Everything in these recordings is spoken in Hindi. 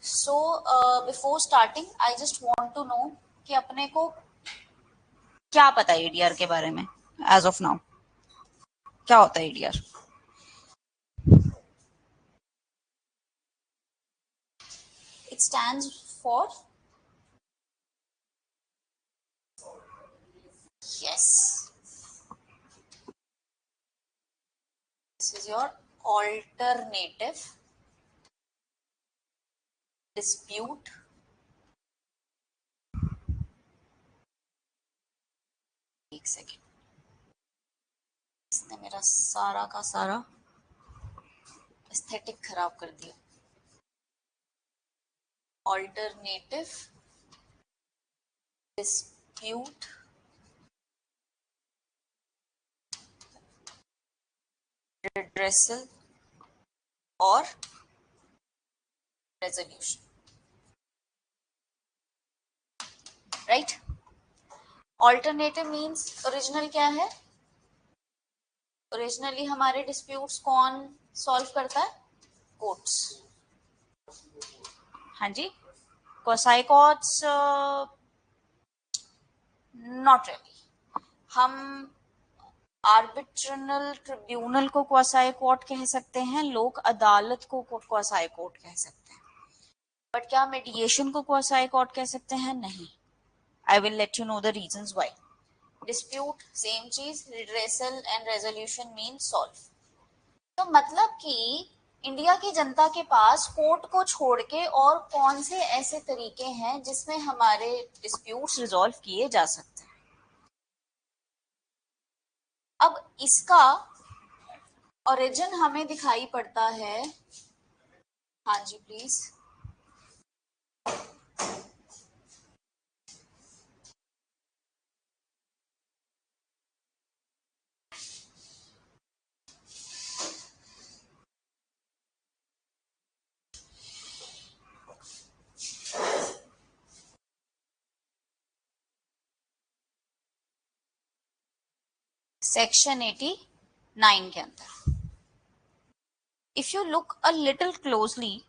So before starting, I just want to know कि अपने को क्या पता है ADR के बारे में as of now. क्या होता है ADR? It stands for yes. This is your alternative dispute एक सेकेंड, इसने मेरा सारा का सारा एस्थेटिक खराब कर दिया. Alternative dispute redressal or resolution, right? Alternative means original क्या है? ओरिजिनली हमारे डिस्प्यूट्स कौन सॉल्व करता है? कोर्ट्स. हाँ जी, क्वासी कोर्ट्स नॉट रियली. हम आर्बिट्रल ट्रिब्यूनल को क्वासी कोर्ट कह सकते हैं, लोक अदालत को क्वासी कोर्ट कह सकते हैं, बट क्या मीडिएशन को क्वासी कोर्ट कह सकते हैं? नहीं. I will let you know the reasons why. Dispute same चीज, redressal and resolution mean solve. तो मतलब कि इंडिया की जनता के पास कोर्ट को छोड़ के और कौन से ऐसे तरीके हैं जिसमें हमारे डिस्प्यूट्स रिजॉल्व किए जा सकते हैं. अब इसका ओरिजिन हमें दिखाई पड़ता है. हाँ जी प्लीज. सेक्शन 89 के अंदर if you look a little closely,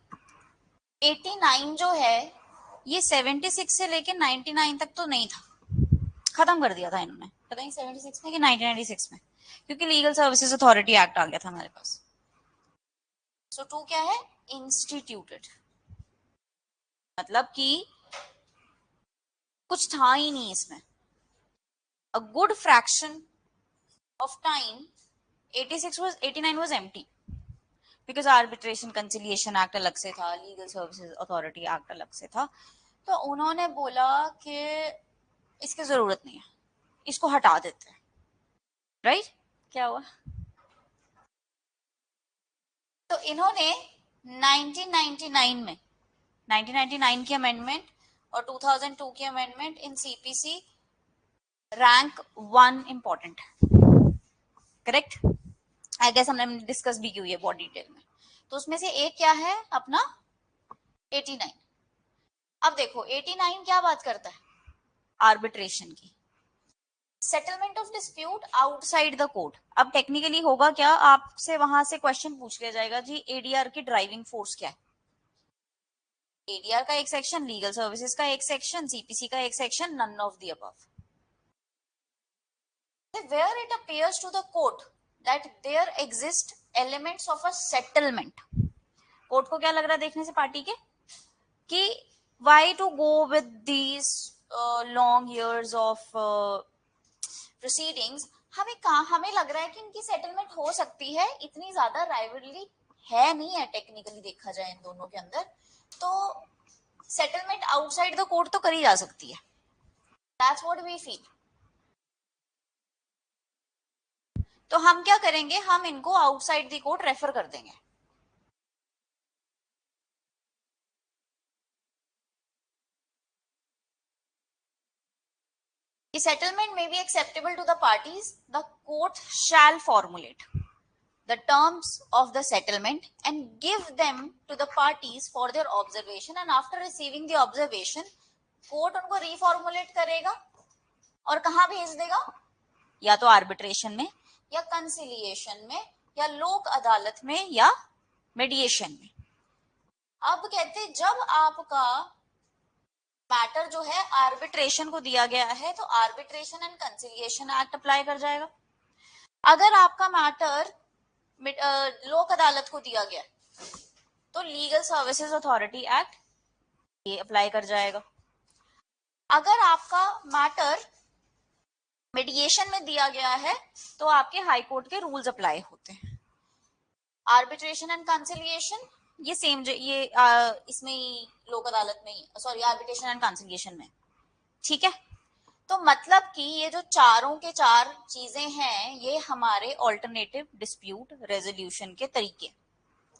89 जो है ये 76 से लेके 99 तक तो नहीं था, खत्म कर दिया था इन्होंने. पता नहीं 76 में कि 1996 में, क्योंकि लीगल सर्विसेज अथॉरिटी एक्ट आ गया था हमारे पास. सो 2 क्या है? इंस्टीट्यूटेड. मतलब कि कुछ था ही नहीं इसमें. A good fraction of time 89 was empty because arbitration conciliation act अलग से था, लीगल सर्विसेज अथॉरिटी एक्ट अलग से था. तो उन्होंने बोला कि इसकी जरूरत नहीं है, इसको हटा देते हैं. राइट? क्या हुआ? तो इन्होंने 1999 की अमेंडमेंट और 2002 की amendment in CPC rank 1 important है. करेक्ट? आई गेस हमने डिस्कस भी की हुई है बहुत डिटेल में. तो उसमें से एक क्या है अपना 89. अब देखो 89 क्या बात करता है? आर्बिट्रेशन की. Settlement of dispute outside the court. अब टेक्निकली होगा क्या, आपसे वहां से क्वेश्चन पूछ लिया जाएगा जी एडीआर की ड्राइविंग फोर्स क्या है. एडीआर का एक सेक्शन, लीगल सर्विसेज का एक सेक्शन, सीपीसी का एक section, none of the above. Where it appears to the court that there exist elements of a settlement. Court को क्या लग रहा है देखने से पार्टी के कि why to go with these long years of proceedings. हमें लग रहा है कि इनकी सेटलमेंट हो सकती है, इतनी ज्यादा राइवलरी है नहीं है टेक्निकली देखा जाए इन दोनों के अंदर, तो सेटलमेंट आउटसाइड द कोर्ट तो करी जा सकती है. That's what we feel. तो हम क्या करेंगे, हम इनको आउटसाइड द कोर्ट रेफर कर देंगे. The settlement may be acceptable to the parties. The court shall formulate the terms of the settlement and give them to the parties for their observation. And after receiving the observation, court उनको reformulate करेगा और कहाँ भेज देगा? या तो arbitration में, या conciliation में, या लोक अदालत में, या mediation में. अब कहते जब आपका मैटर जो है आर्बिट्रेशन को दिया गया है तो arbitration and conciliation act apply कर जाएगा। अगर आपका मैटर लोक अदालत को दिया गया तो लीगल सर्विसेज अथॉरिटी एक्ट ये अप्लाई कर जाएगा। अगर आपका मैटर मीडिएशन में दिया गया है तो आपके हाई कोर्ट के रूल्स अप्लाई होते हैं। आर्बिट्रेशन एंड कंसिलिएशन ये सेम ये इसमें ही लोक अदालत में ही, सॉरी आर्बिट्रेशन एंड कंसिलिएशन में, ठीक है। तो मतलब कि ये जो चारों के चार चीजें हैं ये हमारे ऑल्टरनेटिव डिस्प्यूट रेजोल्यूशन के तरीके।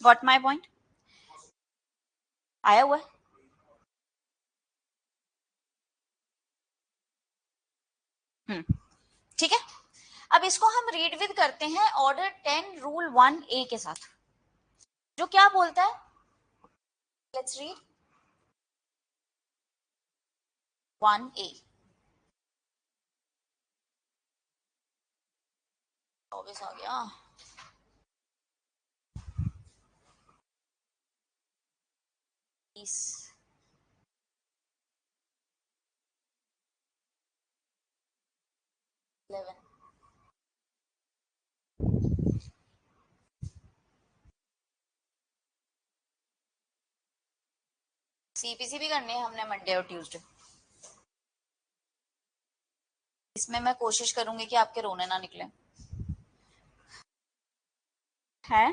Got my point? आया हुआ है? ठीक है। अब इसको हम रीड विद करते हैं ऑर्डर 10 रूल 1A के साथ, जो क्या बोलता है। Let's read 1A। ऑब्वियस आ गया। इस 11 सीपीसी भी करनी है हमने मंडे और ट्यूसडे। इसमें मैं कोशिश करूंगी कि आपके रोने ना निकले हैं।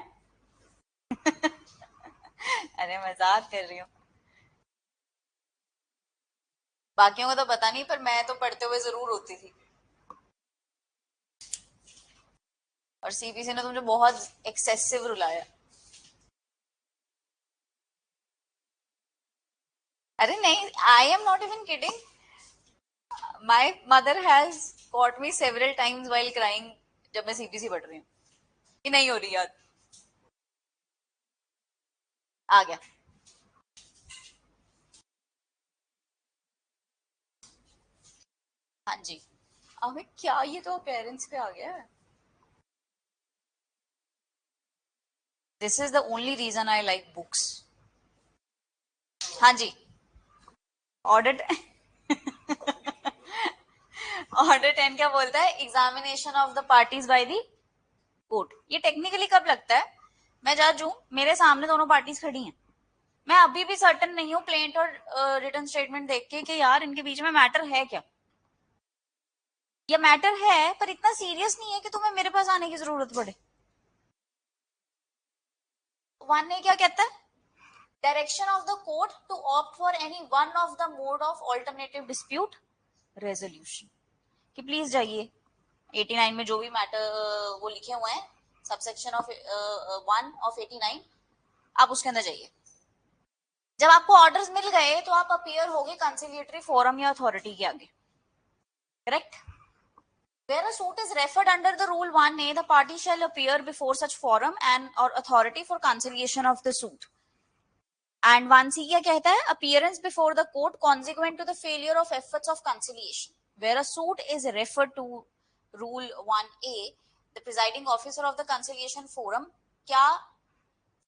अरे मजाक कर रही हूँ। बाकियों को तो पता नहीं पर मैं तो पढ़ते हुए जरूर होती थी। और सीपीसी ने तो मुझे बहुत एक्सेसिव रुलाया। अरे नहीं, I am not even kidding. My mother has caught me several times while crying जब मैं सीपीसी पढ़ रही हूँ कि नहीं हो रही याद। आ गया। हाँ जी। अबे क्या, ये तो पेरेंट्स पे आ गया है। This is the only reason I like books. हाँ जी। ऑर्डर ऑर्डर 10 क्या बोलता है? Examination of the parties by the court. ये टेक्निकली कब लगता है? मैं जज हूं, मेरे सामने दोनों पार्टीज खड़ी हैं, मैं अभी भी सर्टन नहीं हूं प्लेंट और रिटन स्टेटमेंट देख के कि यार इनके बीच में मैटर है क्या। ये मैटर है पर इतना सीरियस नहीं है कि तुम्हें मेरे पास आने की जरूरत पड़े। वन ने क्या कहता है? Direction of the court to opt for any one of the mode of alternative dispute resolution. कि प्लीज जाइए 89 में जो भी मैटर वो लिखे हुए हैं, सबसेक्शन ऑफ 1 ऑफ 89, आप उसके अंदर जाइए। जब आपको ऑर्डर्स मिल गए तो आप अपीयर होगे कंसिलिएटरी फोरम या अथॉरिटी के आगे, correct? Where a suit is referred under the Rule 1A, the party shall appear before such forum and or authority for conciliation of the suit. And 1C क्या कहता है? Appearance before the court consequent to the failure of efforts of conciliation. Where a suit is referred to Rule 1A, the presiding officer of the conciliation forum क्या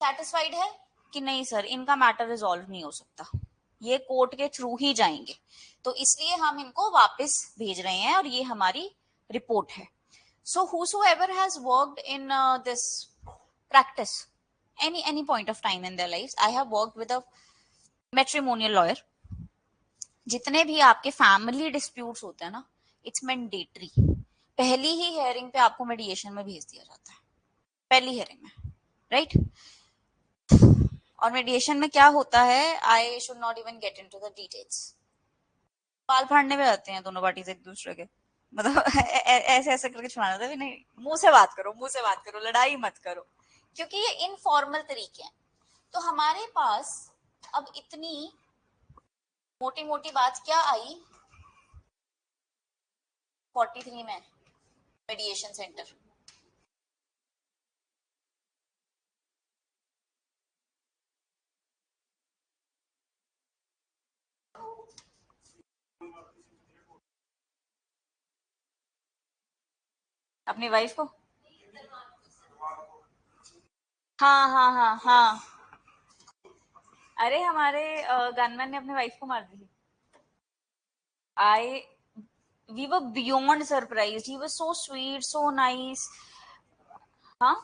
satisfied है कि नहीं सर इनका मैटर रिजॉल्व नहीं हो सकता, ये कोर्ट के थ्रू ही जाएंगे, तो इसलिए हम इनको वापस भेज रहे हैं और ये हमारी रिपोर्ट है। So whosoever has worked in this practice any point of time in their lives, I have worked with a matrimonial lawyer. जितने भी आपके फैमिली डिस्प्यूट्स होते हैं ना, इट्स मैंडेटरी पहली ही हेयरिंग पे आपको मेडिएशन में भेज दिया जाता है, पहली हेयरिंग में, राइट? और मेडिएशन में क्या होता है, I should not even get into the details. बाल फाड़ने पे आते हैं दोनों पार्टीज एक दूसरे के, मतलब ऐसे ऐसे करके छुड़ाना था भी नहीं, मुंह से बात करो, मुंह से बात करो, लड़ाई मत करो, क्योंकि ये इनफॉर्मल तरीके हैं। तो हमारे पास अब इतनी मोटी मोटी बात क्या आई 43 में मेडिएशन सेंटर। अपनी वाइफ को, हाँ हाँ हाँ हाँ, अरे हमारे गनमैन ने अपनी वाइफ को मार दी थी. We were beyond surprised. He was so sweet, so nice. Huh?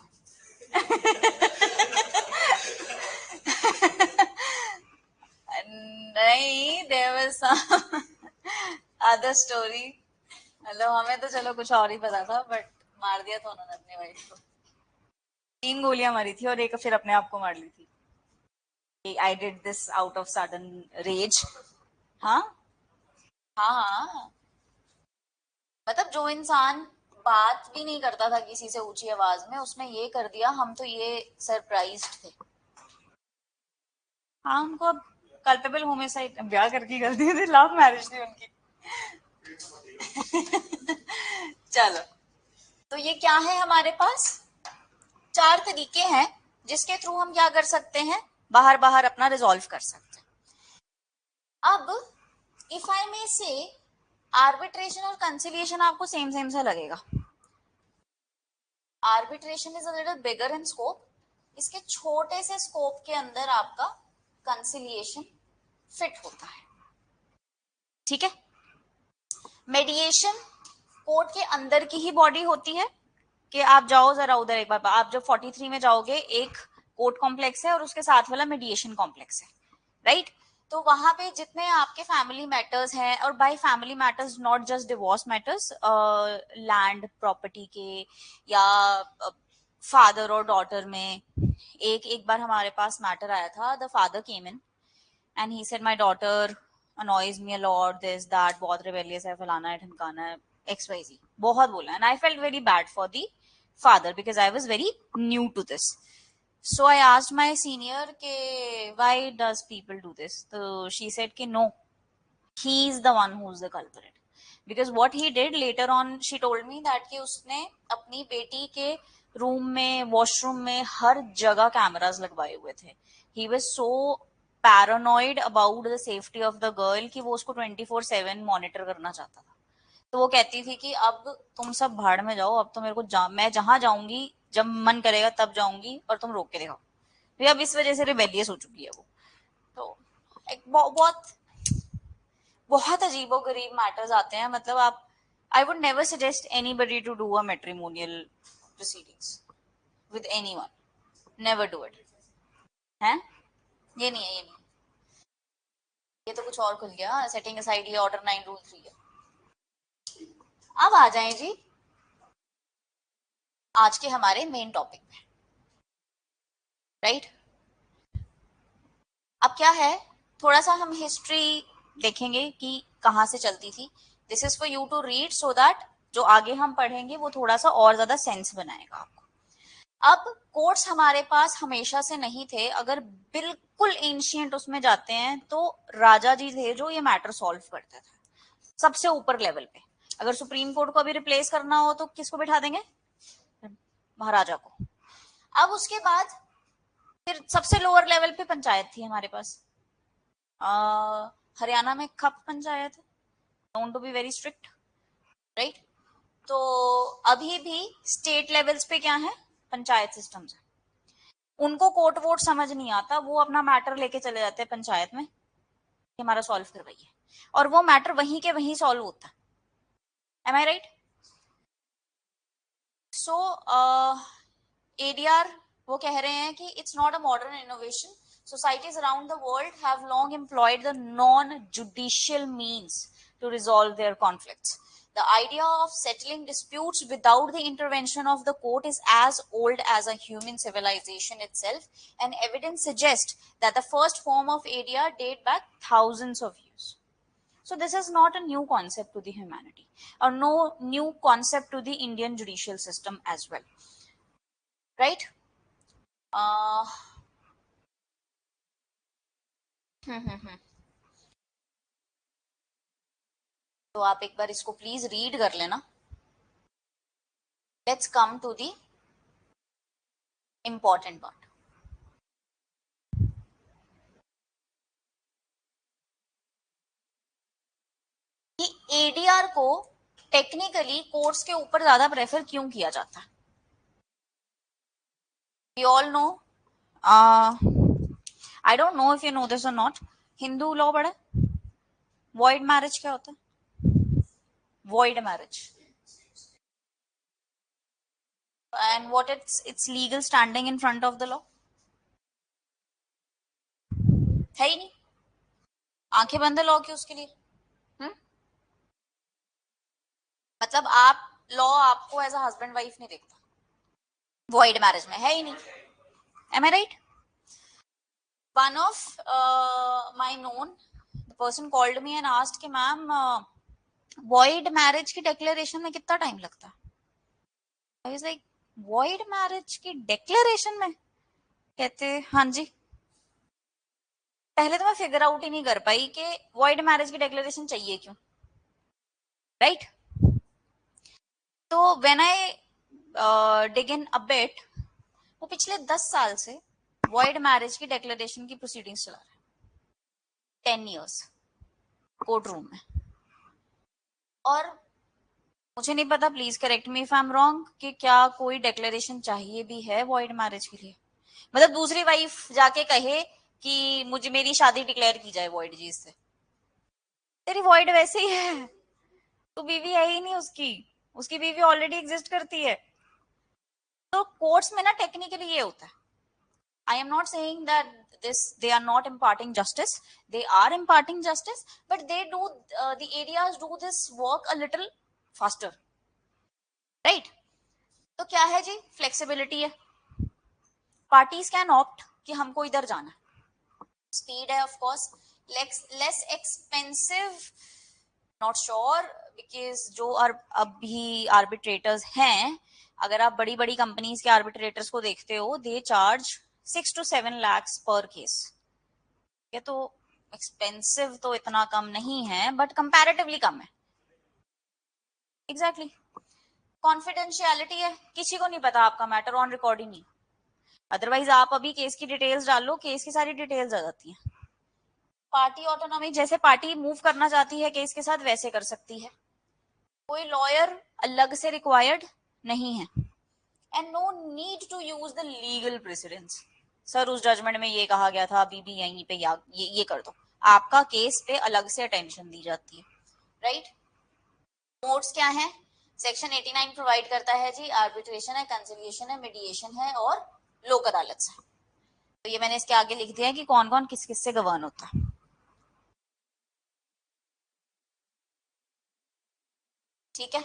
नहीं, there was some other story. मतलब हमें तो चलो कुछ और ही पता था, बट मार दिया था उन्होंने अपनी वाइफ को. 3 गोलियां मारी थी और एक फिर अपने आप को मार ली थी. I did this out of sudden rage. हाँ हाँ हाँ. मतलब जो इंसान बात भी नहीं करता था किसी से ऊंची आवाज में, उसने ये कर दिया. हम तो ये सरप्राइज्ड थे. हाँ, उनको अब कल्पेबल होमिसाइड ब्याह करके गलती थी, लव मैरिज थी उनकी. चलो, तो ये क्या है हमारे पास? 4 तरीके हैं जिसके थ्रू हम क्या कर सकते हैं, बाहर बाहर अपना रिजॉल्व कर सकते हैं. अब इफ आई मे से आर्बिट्रेशन और कंसिलिएशन आपको सेम सेम सा लगेगा. Arbitration is a little bigger in scope. इसके छोटे से स्कोप के अंदर आपका कंसिलिएशन फिट होता है. ठीक है. मेडिएशन कोर्ट के अंदर की ही बॉडी होती है कि आप जाओ जरा उधर एक बार. आप जब 43 में जाओगे, एक कोर्ट कॉम्प्लेक्स है और उसके साथ वाला मेडिएशन कॉम्प्लेक्स है, राइट? तो वहां पे जितने आपके फैमिली मैटर्स हैं, और by family matters not just divorce matters, land property के या फादर और डॉटर में. एक बार हमारे पास मैटर आया था. The father came in and he said my daughter annoys me a lot, this that, बहुत rebellious है, फलाना है, ढमकाना है, XYZ बहुत बोला. And I felt very bad for the father because I was very new to this. So I asked my senior ke why does people do this? So she said ke no, he is the one who is the culprit. Because what he did later on, she told me that कि उसने अपनी बेटी के रूम में, वॉशरूम में, हर जगह कैमरास लगवाए हुए थे. He was so paranoid about the safety of the girl कि वो उसको 24/7 मॉनिटर करना चाहता था. तो वो कहती थी कि अब तुम सब भाड़ में जाओ, अब तो मेरे को मैं जहां जाऊंगी, जब मन करेगा तब जाऊंगी, और तुम रोक के दिखाओ. तो अब इस वजह से रिबेलियस हो चुकी है वो. तो एक बहुत बहुत अजीबो गरीब मैटर्स आते हैं. मतलब आप, I would never suggest anybody to do a matrimonial proceedings with anyone. Never do it. है, ये नहीं है, ये नहीं है. ये तो कुछ और खुल गया. सेटिंग असाइड ये ऑर्डर 9 रूल 3 है. अब आ जाएं जी आज के हमारे मेन टॉपिक में, राइट? अब क्या है, थोड़ा सा हम हिस्ट्री देखेंगे कि कहां से चलती थी. This is for you to read so that जो आगे हम पढ़ेंगे वो थोड़ा सा और ज्यादा सेंस बनाएगा आपको. अब कोर्ट्स हमारे पास हमेशा से नहीं थे. अगर बिल्कुल एंशियंट उसमें जाते हैं तो राजा जी थे जो ये मैटर सॉल्व करते थे सबसे ऊपर लेवल पे. अगर सुप्रीम कोर्ट को अभी रिप्लेस करना हो तो किसको बिठा देंगे? महाराजा को. अब उसके बाद फिर सबसे लोअर लेवल पे पंचायत थी हमारे पास. हरियाणा में खप पंचायत है, known to be very strict, right? तो अभी भी स्टेट लेवल्स पे क्या है, पंचायत सिस्टम है. उनको कोर्ट वोट समझ नहीं आता, वो अपना मैटर लेके चले जाते हैं पंचायत में कि हमारा सॉल्व करवाइए, और वो मैटर वहीं के वहीं सॉल्व होता है. M I right? So ADR वो कह रहे हैं कि it's not a modern innovation. Societies around the world have long employed the non-judicial means to resolve their conflicts. The idea of settling disputes without the intervention of the court is as old as a human civilization itself, and evidence suggests that the first form of ADR date back thousands of years. So this is not a new concept to the humanity, or no new concept to the Indian judicial system as well, right? Uh, तो आप एक बार इसको प्लीज रीड कर लेना. Let's come to the important part. कि एडीआर को टेक्निकली कोर्ट्स के ऊपर ज्यादा प्रेफर क्यों किया जाता है. We all know I don't know if you know this और नॉट, हिंदू लॉ पढ़ा? वॉइड मैरिज क्या होता है? Void marriage, and what its legal standing in front of the law? है ही नहीं, आंखें बंद है लॉ की उसके लिए। मतलब आप, लॉ आपको एज अ हस्बैंड वाइफ नहीं देखता वॉइड मैरिज में, है ही नहीं। Am I right? One of my known person called me and asked कि मैम वॉइड मैरिज की डिक्लेरेशन में कितना टाइम लगता है? I was like, void marriage की डिक्लेरेशन में? कहते हाँ जी। पहले तो मैं फिगर आउट ही नहीं कर पाई कि वॉइड मैरिज की डिक्लेरेशन चाहिए क्यों, राइट? तो when I dig in a bit, वो पिछले 10 साल से वॉइड मैरिज की डिक्लेरेशन की प्रोसीडिंग्स चला रहा है, 10 years कोर्ट रूम में। और मुझे नहीं पता, please correct me if I am wrong, कि क्या कोई डिक्लेरेशन चाहिए भी है वॉइड मैरिज के लिए? मतलब दूसरी वाइफ जाके कहे कि मुझे मेरी शादी डिक्लेयर की जाए वॉइड जी से, तेरी वॉइड वैसे ही है, तो बीवी है ही नहीं उसकी, उसकी बीवी ऑलरेडी एग्जिस्ट करती है। तो कोर्ट्स में ना टेक्निकली ये होता है, I am not saying that this they are not imparting justice, they are imparting justice, but they do the areas do this work a little faster, right? तो क्या है जी, फ्लेक्सिबिलिटी है, पार्टीज कैन ऑप्ट कि हमको इधर जाना है, स्पीड है of course, less expensive, not sure, because जो अभी आर्बिट्रेटर्स हैं, अगर आप बड़ी बड़ी कंपनीज के आर्बिट्रेटर्स को देखते हो, दे चार्ज 6 to 7 lakhs पर केस। ये तो एक्सपेंसिव तो इतना कम नहीं है, बट कंपैरेटिवली कम है। एग्जैक्टली कॉन्फिडेंशियलिटी है, किसी को नहीं पता आपका मैटर ऑन रिकॉर्ड ही नहीं, अदरवाइज आप अभी केस की डिटेल्स डाल लो, केस की सारी डिटेल्स आ जाती हैं। पार्टी ऑटोनॉमी, जैसे पार्टी मूव करना चाहती है केस के साथ वैसे कर सकती है, कोई लॉयर अलग से रिक्वायर्ड नहीं है, and no need to use the legal precedence. Sir उस जजमेंट में ये कहा गया था, अभी भी यहीं पे ये कर दो, आपका केस पे अलग से अटेंशन दी जाती है, राइट? मोड्स क्या है? सेक्शन 89 प्रोवाइड करता है जी, आर्बिट्रेशन है, कंसिलिएशन है, मीडिएशन है और लोक अदालत है। तो ये मैंने इसके आगे लिख दिया है कि कौन कौन किस किस से गवर्न होता है, ठीक है?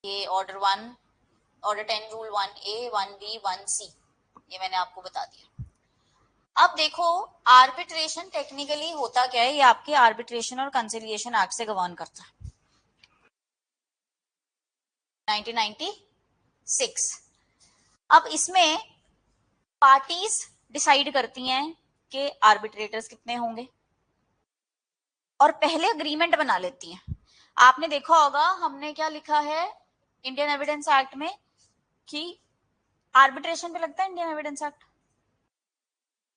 ये order 1, order 10 rule 1A 1B 1C, ये मैंने आपको बता दिया। अब देखो आर्बिट्रेशन टेक्निकली होता क्या है, ये आपके आर्बिट्रेशन और कंसिलिएशन एक्ट से गवर्न करता है, 1996। अब इसमें पार्टीज डिसाइड करती हैं कि आर्बिट्रेटर्स कितने होंगे और पहले अग्रीमेंट बना लेती हैं। आपने देखा होगा हमने क्या लिखा है इंडियन एविडेंस एक्ट में कि आर्बिट्रेशन पे लगता है इंडियन एविडेंस एक्ट?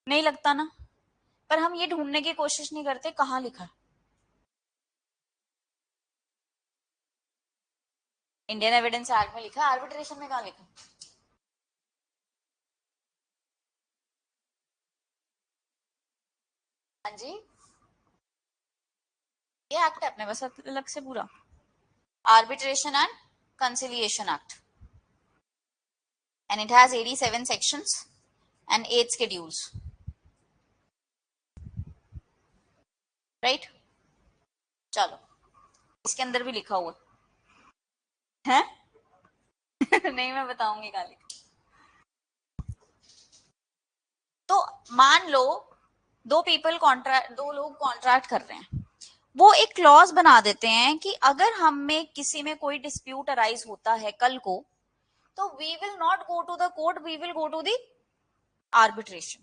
नहीं लगता ना, पर हम ये ढूंढने की कोशिश नहीं करते कहाँ लिखा है। इंडियन एविडेंस एक्ट में लिखा, आर्बिट्रेशन में कहाँ लिखा? हाँ जी, ये एक्ट है अपने बस अलग से पूरा, arbitration and conciliation act, and it has 87 sections and 8 schedules, right? चलो इसके अंदर भी लिखा हुआ है नहीं मैं बताऊंगी कहाँ लिखा। तो मान लो दो लोग कॉन्ट्रैक्ट कर रहे हैं, वो एक क्लॉज बना देते हैं कि अगर हम में किसी में कोई डिस्प्यूट अराइज होता है कल को, तो we will not go to the court, we will go to the arbitration.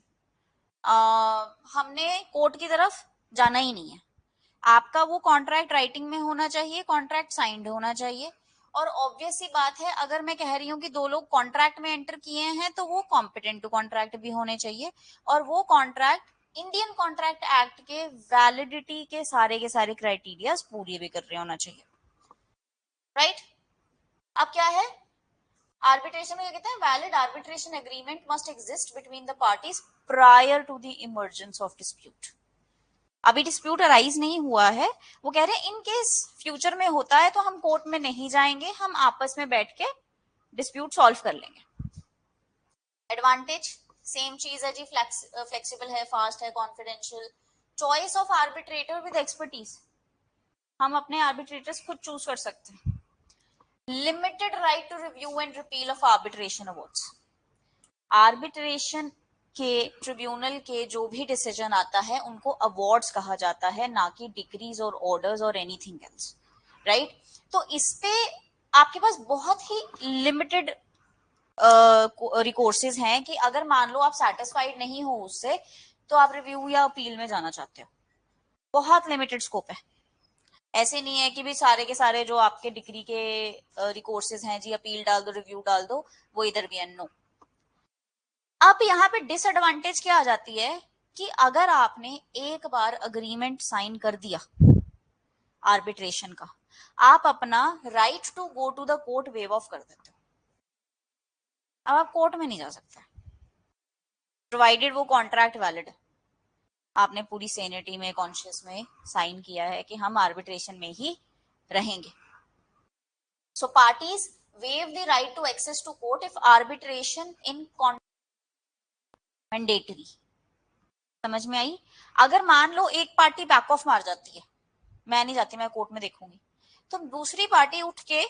हमने कोर्ट की तरफ जाना ही नहीं है, आपका वो कॉन्ट्रैक्ट राइटिंग में होना चाहिए, कॉन्ट्रैक्ट साइंड होना चाहिए। और ऑब्वियस सी बात है, अगर मैं कह रही हूँ कि दो लोग कॉन्ट्रैक्ट में एंटर किए हैं तो वो कॉम्पिटेंट टू कॉन्ट्रैक्ट भी होने चाहिए, और वो कॉन्ट्रैक्ट इंडियन कॉन्ट्रैक्ट एक्ट के वैलिडिटी के सारे क्राइटेरिया पूरी भी कर रहे होना चाहिए, राइट? अब क्या है, आर्बिट्रेशन में क्या कहते हैं, valid arbitration agreement must exist between the parties prior to the emergence of dispute. अभी डिस्प्यूट अराइज नहीं हुआ है, वो कह रहे हैं इन केस फ्यूचर में होता है तो हम कोर्ट में नहीं जाएंगे, हम आपस में बैठ के डिस्प्यूट सॉल्व कर लेंगे। एडवांटेज सेम चीज है जी, फ्लेक्सिबल है, फास्ट है, confidential, choice of arbitrator with expertise, हम अपने आर्बिट्रेटर्स खुद चूज कर सकते हैं। Limited right to review and repeal of arbitration awards, arbitration के ट्रिब्यूनल के जो भी डिसीजन आता है उनको अवार्ड्स कहा जाता है, ना कि डिक्रीज और ऑर्डर्स और एनीथिंग एल्स, राइट। तो इस पे आपके पास बहुत ही लिमिटेड रिकोर्सेज हैं कि अगर मान लो आप सेटिस्फाइड नहीं हो उससे तो आप रिव्यू या अपील में जाना चाहते हो, बहुत लिमिटेड स्कोप है। ऐसे नहीं है कि भी सारे के सारे जो आपके डिग्री के रिकोर्सेज हैं जी, अपील डाल दो, रिव्यू डाल दो, वो इधर भी है, नो। अब यहाँ पे डिसएडवांटेज क्या आ जाती है कि अगर आपने एक बार अग्रीमेंट साइन कर दिया आर्बिट्रेशन का, आप अपना right to go to the court waive off कर देते हो। अब आप कोर्ट में नहीं जा सकते प्रोवाइडेड वो कॉन्ट्रैक्ट वैलिड है, आपने पूरी सेनेटी में कॉन्शियस में साइन किया है कि हम आर्बिट्रेशन में ही रहेंगे। सो parties waive the right to access to court if arbitration in mandatory. समझ में आई? अगर मान लो एक पार्टी बैक ऑफ मार जाती है, मैं नहीं जाती, मैं कोर्ट में देखूंगी, तो दूसरी पार्टी उठ के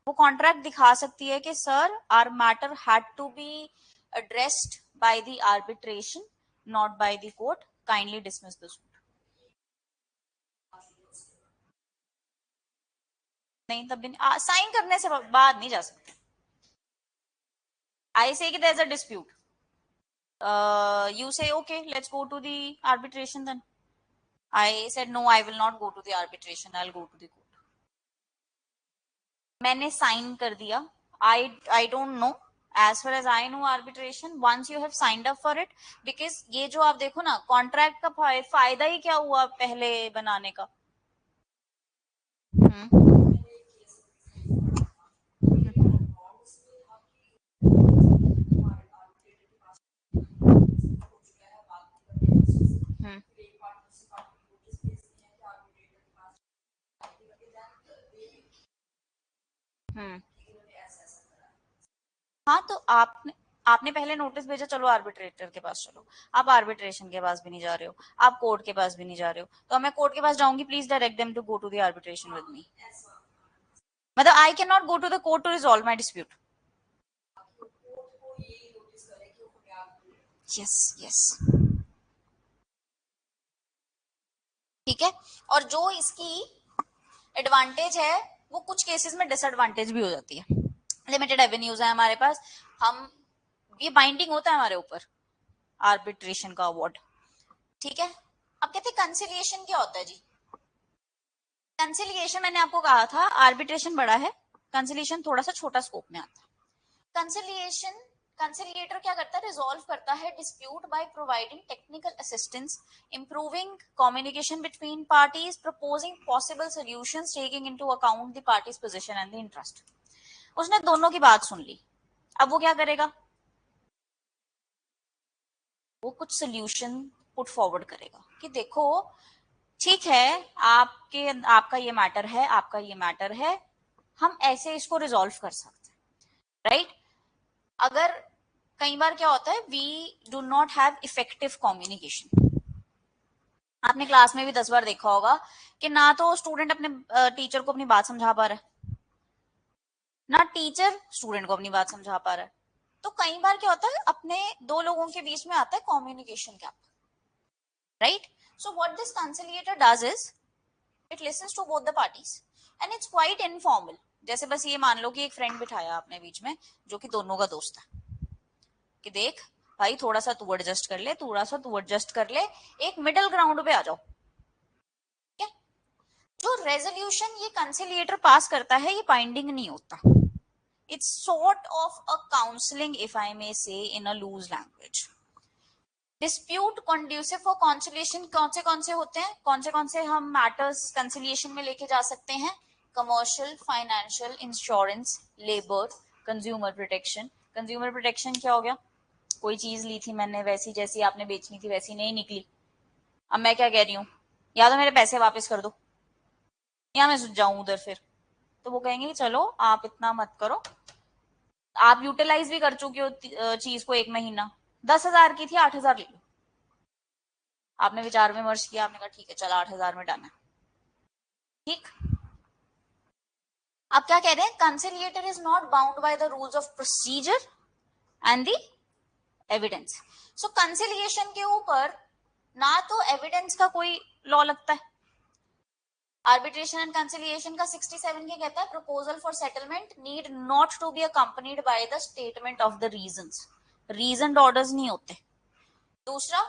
वो कॉन्ट्रैक्ट दिखा सकती है कि sir our matter had to be addressed by the arbitration not by the court, kindly dismiss the suit. नहीं, तब भी साइन करने से बाद नहीं जा सकते। आई से कि there is a dispute, you say okay, let's go to the arbitration then. I said no, I will not go to the arbitration, I'll go to the court. मैंने साइन कर दिया, I don't know, as far as I know arbitration, once you have signed up for it, because ये जो आप देखो ना कॉन्ट्रैक्ट का फायदा ही क्या हुआ पहले बनाने का। हाँ, तो आपने पहले नोटिस भेजा, चलो आर्बिट्रेटर के पास चलो, आप आर्बिट्रेशन के पास भी नहीं जा रहे हो, आप कोर्ट के पास भी नहीं जा रहे हो, तो मैं कोर्ट के पास जाऊंगी, please direct them to go to the arbitration with me. मतलब I can not go to the court to resolve my dispute. Yes yes, ठीक है। और जो इसकी एडवांटेज है वो कुछ केसेस में डिसएडवांटेज भी हो जाती है। लिमिटेड एवेन्यूज है हमारे पास, हम ये बाइंडिंग होता है हमारे ऊपर आर्बिट्रेशन का अवार्ड, ठीक है। अब कहते हैं कंसिलिएशन क्या होता है जी। कंसिलिएशन मैंने आपको कहा था आर्बिट्रेशन बड़ा है, कंसिलिएशन थोड़ा सा छोटा स्कोप में आता है। कंसिलिएशन, कंसिलिएटर क्या करता है, रिजॉल्व करता है dispute by providing technical assistance, improving communication between parties, proposing possible solutions, taking into account the parties position and the interest. उसने दोनों की बात सुन ली, अब वो क्या करेगा, वो कुछ सोल्यूशन पुट फॉरवर्ड करेगा कि देखो ठीक है, आपका ये मैटर है, आपका ये मैटर है, हम ऐसे इसको रिजॉल्व कर सकते हैं, राइट। अगर कई बार क्या होता है, we do not have effective communication, आपने क्लास में भी 10 बार देखा होगा कि ना तो स्टूडेंट अपने टीचर को अपनी बात समझा पा रहा है, ना टीचर स्टूडेंट को अपनी बात समझा पा रहा है। तो कई बार क्या होता है, अपने दो लोगों के बीच में आता है communication gap, right. So what this conciliator does is it listens to both the parties and it's quite informal. जैसे बस ये मान लो कि एक फ्रेंड बिठाया आपने बीच में जो कि दोनों का दोस्त है, कि देख भाई थोड़ा सा तू एडजस्ट कर ले, थोड़ा सा तू एडजस्ट कर ले, एक मिडिल ग्राउंड पे आ जाओ, ठीक है। जो रेजोल्यूशन ये कंसिलिएटर पास करता है ये बाइंडिंग नहीं होता, it's sort of a counselling if I may say in a loose language. Dispute conducive for conciliation कौन से होते हैं, कौन से हम मैटर्स कंसिलिएशन में लेके जा सकते हैं, commercial, financial, insurance, labour, consumer protection. Consumer protection क्या हो गया? कोई चीज ली थी मैंने, वैसी जैसी आपने बेचनी थी वैसी नहीं निकली। अब मैं क्या कह रही हूँ, या तो मेरे पैसे वापस कर दो या मैं जाऊं उधर फिर। तो वो कहेंगे कि चलो आप इतना मत करो, आप यूटिलाइज भी कर चुके हो चीज को 1 महीना, 10,000 की थी 8,000 ले लो। आपने विचार विमर्श किया, आपने कहा ठीक है चल 8,000 में डालना। ठीक। आप क्या कह रहे हैं, conciliator is not bound by the rules of procedure and the evidence. So conciliation के ऊपर ना तो एविडेंस का कोई लॉ लगता है। आर्बिट्रेशन एंड कंसिलिएशन का 67 क्या कहता है, proposal for settlement need not to be accompanied by the statement of the reasons. Reason orders नहीं होते। दूसरा,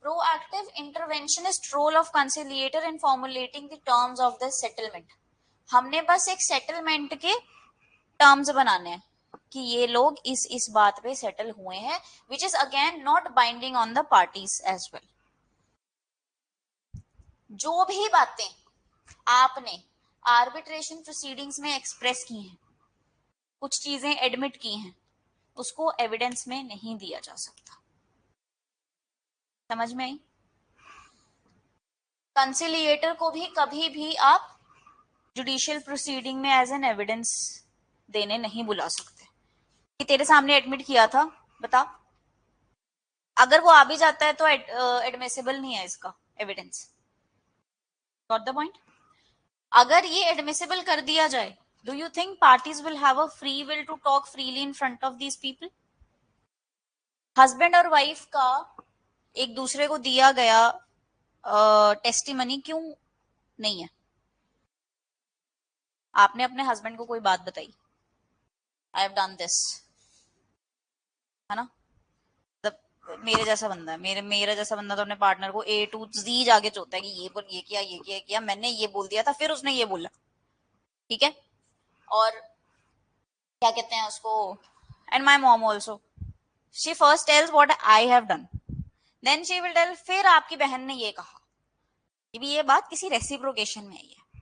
proactive interventionist role of conciliator in formulating the terms of the settlement. हमने बस एक सेटलमेंट के टर्म्स बनाने हैं कि ये लोग इस बात पे सेटल हुए हैं, which is again not binding on the parties as well. जो भी बातें आपने आर्बिट्रेशन प्रोसीडिंग्स में एक्सप्रेस की हैं, कुछ चीजें एडमिट की हैं, उसको एविडेंस में नहीं दिया जा सकता। समझ में आई? कंसिलिएटर को भी कभी भी आप जुडिशियल प्रोसीडिंग में एज एन एविडेंस देने नहीं बुला सकते कि तेरे सामने एडमिट किया था, बता। अगर वो आ भी जाता है तो एडमिसिबल नहीं है इसका एविडेंस। Got the point? अगर ये एडमिसिबल कर दिया जाए, do you think parties will have a free will to talk freely in front of these people? Husband और वाइफ का एक दूसरे को दिया गया टेस्टिमनी क्यों नहीं है? आपने अपने हस्बैंड को कोई बात बताई, आई हैव डन दिस, है ना? मेरे जैसा बंदा है, मेरा जैसा बंदा तो अपने पार्टनर को A to Z जाके चोता है कि ये बोल, ये किया, ये किया, किया, मैंने ये बोल दिया था, फिर उसने ये बोला। ठीक है। और क्या कहते हैं उसको, and my mom also, she first tells what I have done, then she will tell फिर आपकी बहन ने ये कहा। कि भी ये बात किसी रेसिप्रोकेशन में आई है।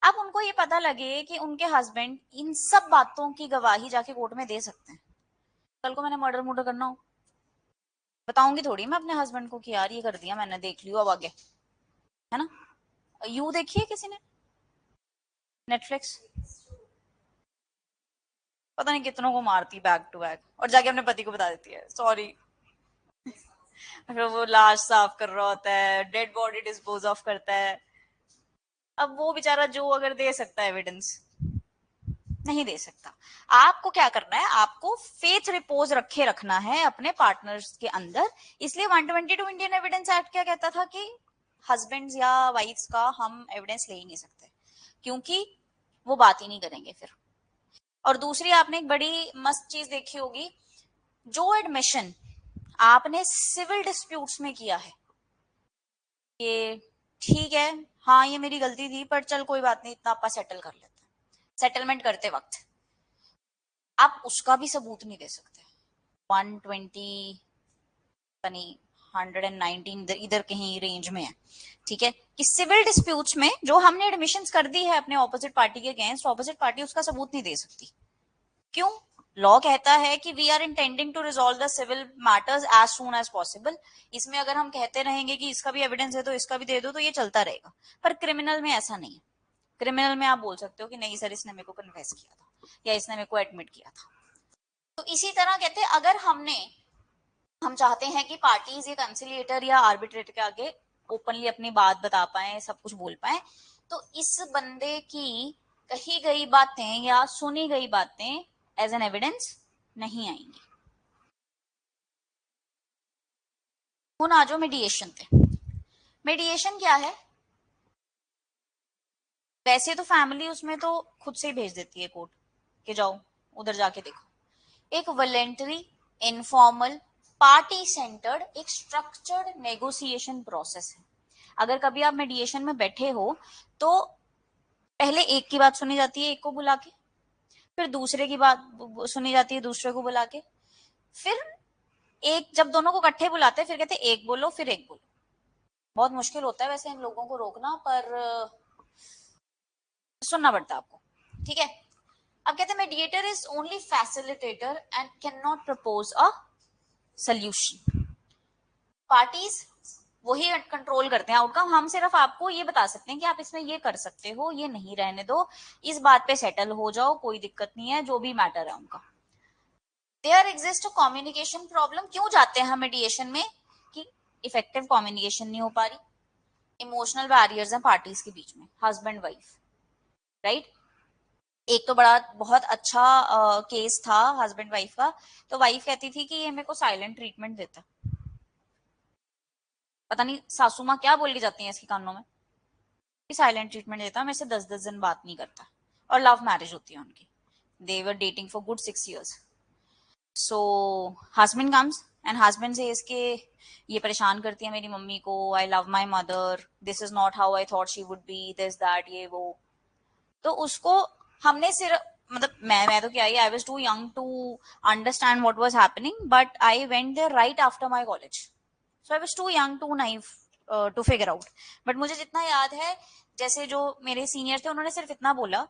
अब उनको ये पता लगे कि उनके हस्बैंड इन सब बातों की गवाही जाके कोर्ट में दे सकते हैं। कल को मैंने मर्डर मुर्डर करना हो, बताऊंगी थोड़ी मैं अपने हस्बैंड को कि यार ये कर दिया मैंने, देख लियो अब आगे, है ना? यू देखिए किसी ने नेटफ्लिक्स, पता नहीं कितनों को मारती बैक टू बैक, और जाके अपने पति को बता देती है सॉरी। फिर वो लाश साफ कर रहा होता है, डेड बॉडी डिस्पोज ऑफ करता है। अब वो बेचारा जो अगर दे सकता है एविडेंस, नहीं दे सकता। आपको क्या करना है, आपको फेथ रिपोज रखे रखना है अपने पार्टनर्स के अंदर। इसलिए 122 इंडियन एविडेंस एक्ट क्या कहता था कि हस्बैंड्स या वाइफ्स का हम एविडेंस ले ही नहीं सकते, क्योंकि वो बात ही नहीं करेंगे फिर। और दूसरी, आपने एक बड़ी मस्त चीज देखी होगी, जो एडमिशन आपने सिविल डिस्प्यूट्स में किया है कि ठीक है हाँ ये मेरी गलती थी पर चल कोई बात नहीं, इतना आपका सेटल कर लेते हैं, सेटलमेंट करते वक्त आप उसका भी सबूत नहीं दे सकते। 120 नहीं 119 इधर कहीं रेंज में है। ठीक है, कि सिविल डिस्प्यूट्स में जो हमने एडमिशंस कर दी है अपने ऑपोजिट पार्टी के अगेंस्ट, ऑपोजिट पार्टी उसका सबूत नहीं दे सकती। क्यों? लॉ कहता है कि we are intending to resolve the civil matters as soon as possible. इसमें अगर हम कहते रहेंगे कि इसका भी एविडेंस है तो इसका भी दे दो, तो ये चलता रहेगा। पर क्रिमिनल में ऐसा नहीं है। क्रिमिनल में आप बोल सकते हो कि नहीं सर इसने मेरे को कन्फेस किया था या इसने मेरे को एडमिट किया था। तो इसी तरह कहते हैं अगर हम चाहते हैं कि पार्टीज ये कंसिलिएटर या आर्बिट्रेटर के आगे ओपनली अपनी बात बता पाए, सब कुछ बोल पाए, तो इस बंदे की कही गई बातें या सुनी गई बातें एज एन एविडेंस नहीं आएंगी। आ जाओ मीडिएशन पे। मीडिएशन क्या है? वैसे तो फैमिली उसमें तो खुद से ही भेज देती है कोर्ट कि जाओ उधर जाके देखो। एक वॉलेंटरी, इनफॉर्मल, पार्टी सेंटर्ड, एक स्ट्रक्चर्ड नेगोशिएशन प्रोसेस है। अगर कभी आप मीडिएशन में बैठे हो तो पहले एक की बात सुनी जाती है एक को बुला के, फिर दूसरे की बात सुनी जाती है दूसरे को बुला के, फिर एक जब दोनों को इकट्ठे बुलाते हैं फिर कहते हैं एक बोलो फिर एक बोलो। बहुत मुश्किल होता है वैसे इन लोगों को रोकना, पर सुनना पड़ता है आपको। ठीक है, अब कहते हैं mediator is only facilitator and can not propose a solution. Parties वही कंट्रोल करते हैं आउटकम. हम सिर्फ आपको ये बता सकते हैं कि आप इसमें ये कर सकते हो, ये नहीं रहने दो, इस बात पे सेटल हो जाओ, कोई दिक्कत नहीं है, जो भी मैटर है उनका. There exist communication problem. क्यों जाते हैं हम मीडिएशन में? कि इफेक्टिव कम्युनिकेशन नहीं हो पा रही, इमोशनल बैरियर्स हैं पार्टीज के बीच में, हस्बैंड वाइफ, राइट. एक तो बड़ा बहुत अच्छा केस था हस्बैंड वाइफ का. तो वाइफ कहती थी कि ये मेरे को साइलेंट ट्रीटमेंट देता. पता नहीं सासू माँ क्या बोल के जाती है इसके कानों में, कि साइलेंट ट्रीटमेंट देता, मेरे से 10-10 दिन बात नहीं करता. और लव मैरिज होती है उनकी. They were dating for good 6 years. So husband comes and husband से इसके ये परेशान करती है मेरी मम्मी को, I love my mother, this is not how I thought she would be, this that ये वो. तो उसको हमने सिर्फ मतलब मैं तो क्या, I was too young to understand what was happening, but I went there right after my college. So I was too young too naive to figure out. But मुझे जितना याद है, जैसे जो मेरे सीनियर थे उन्होंने सिर्फ इतना बोला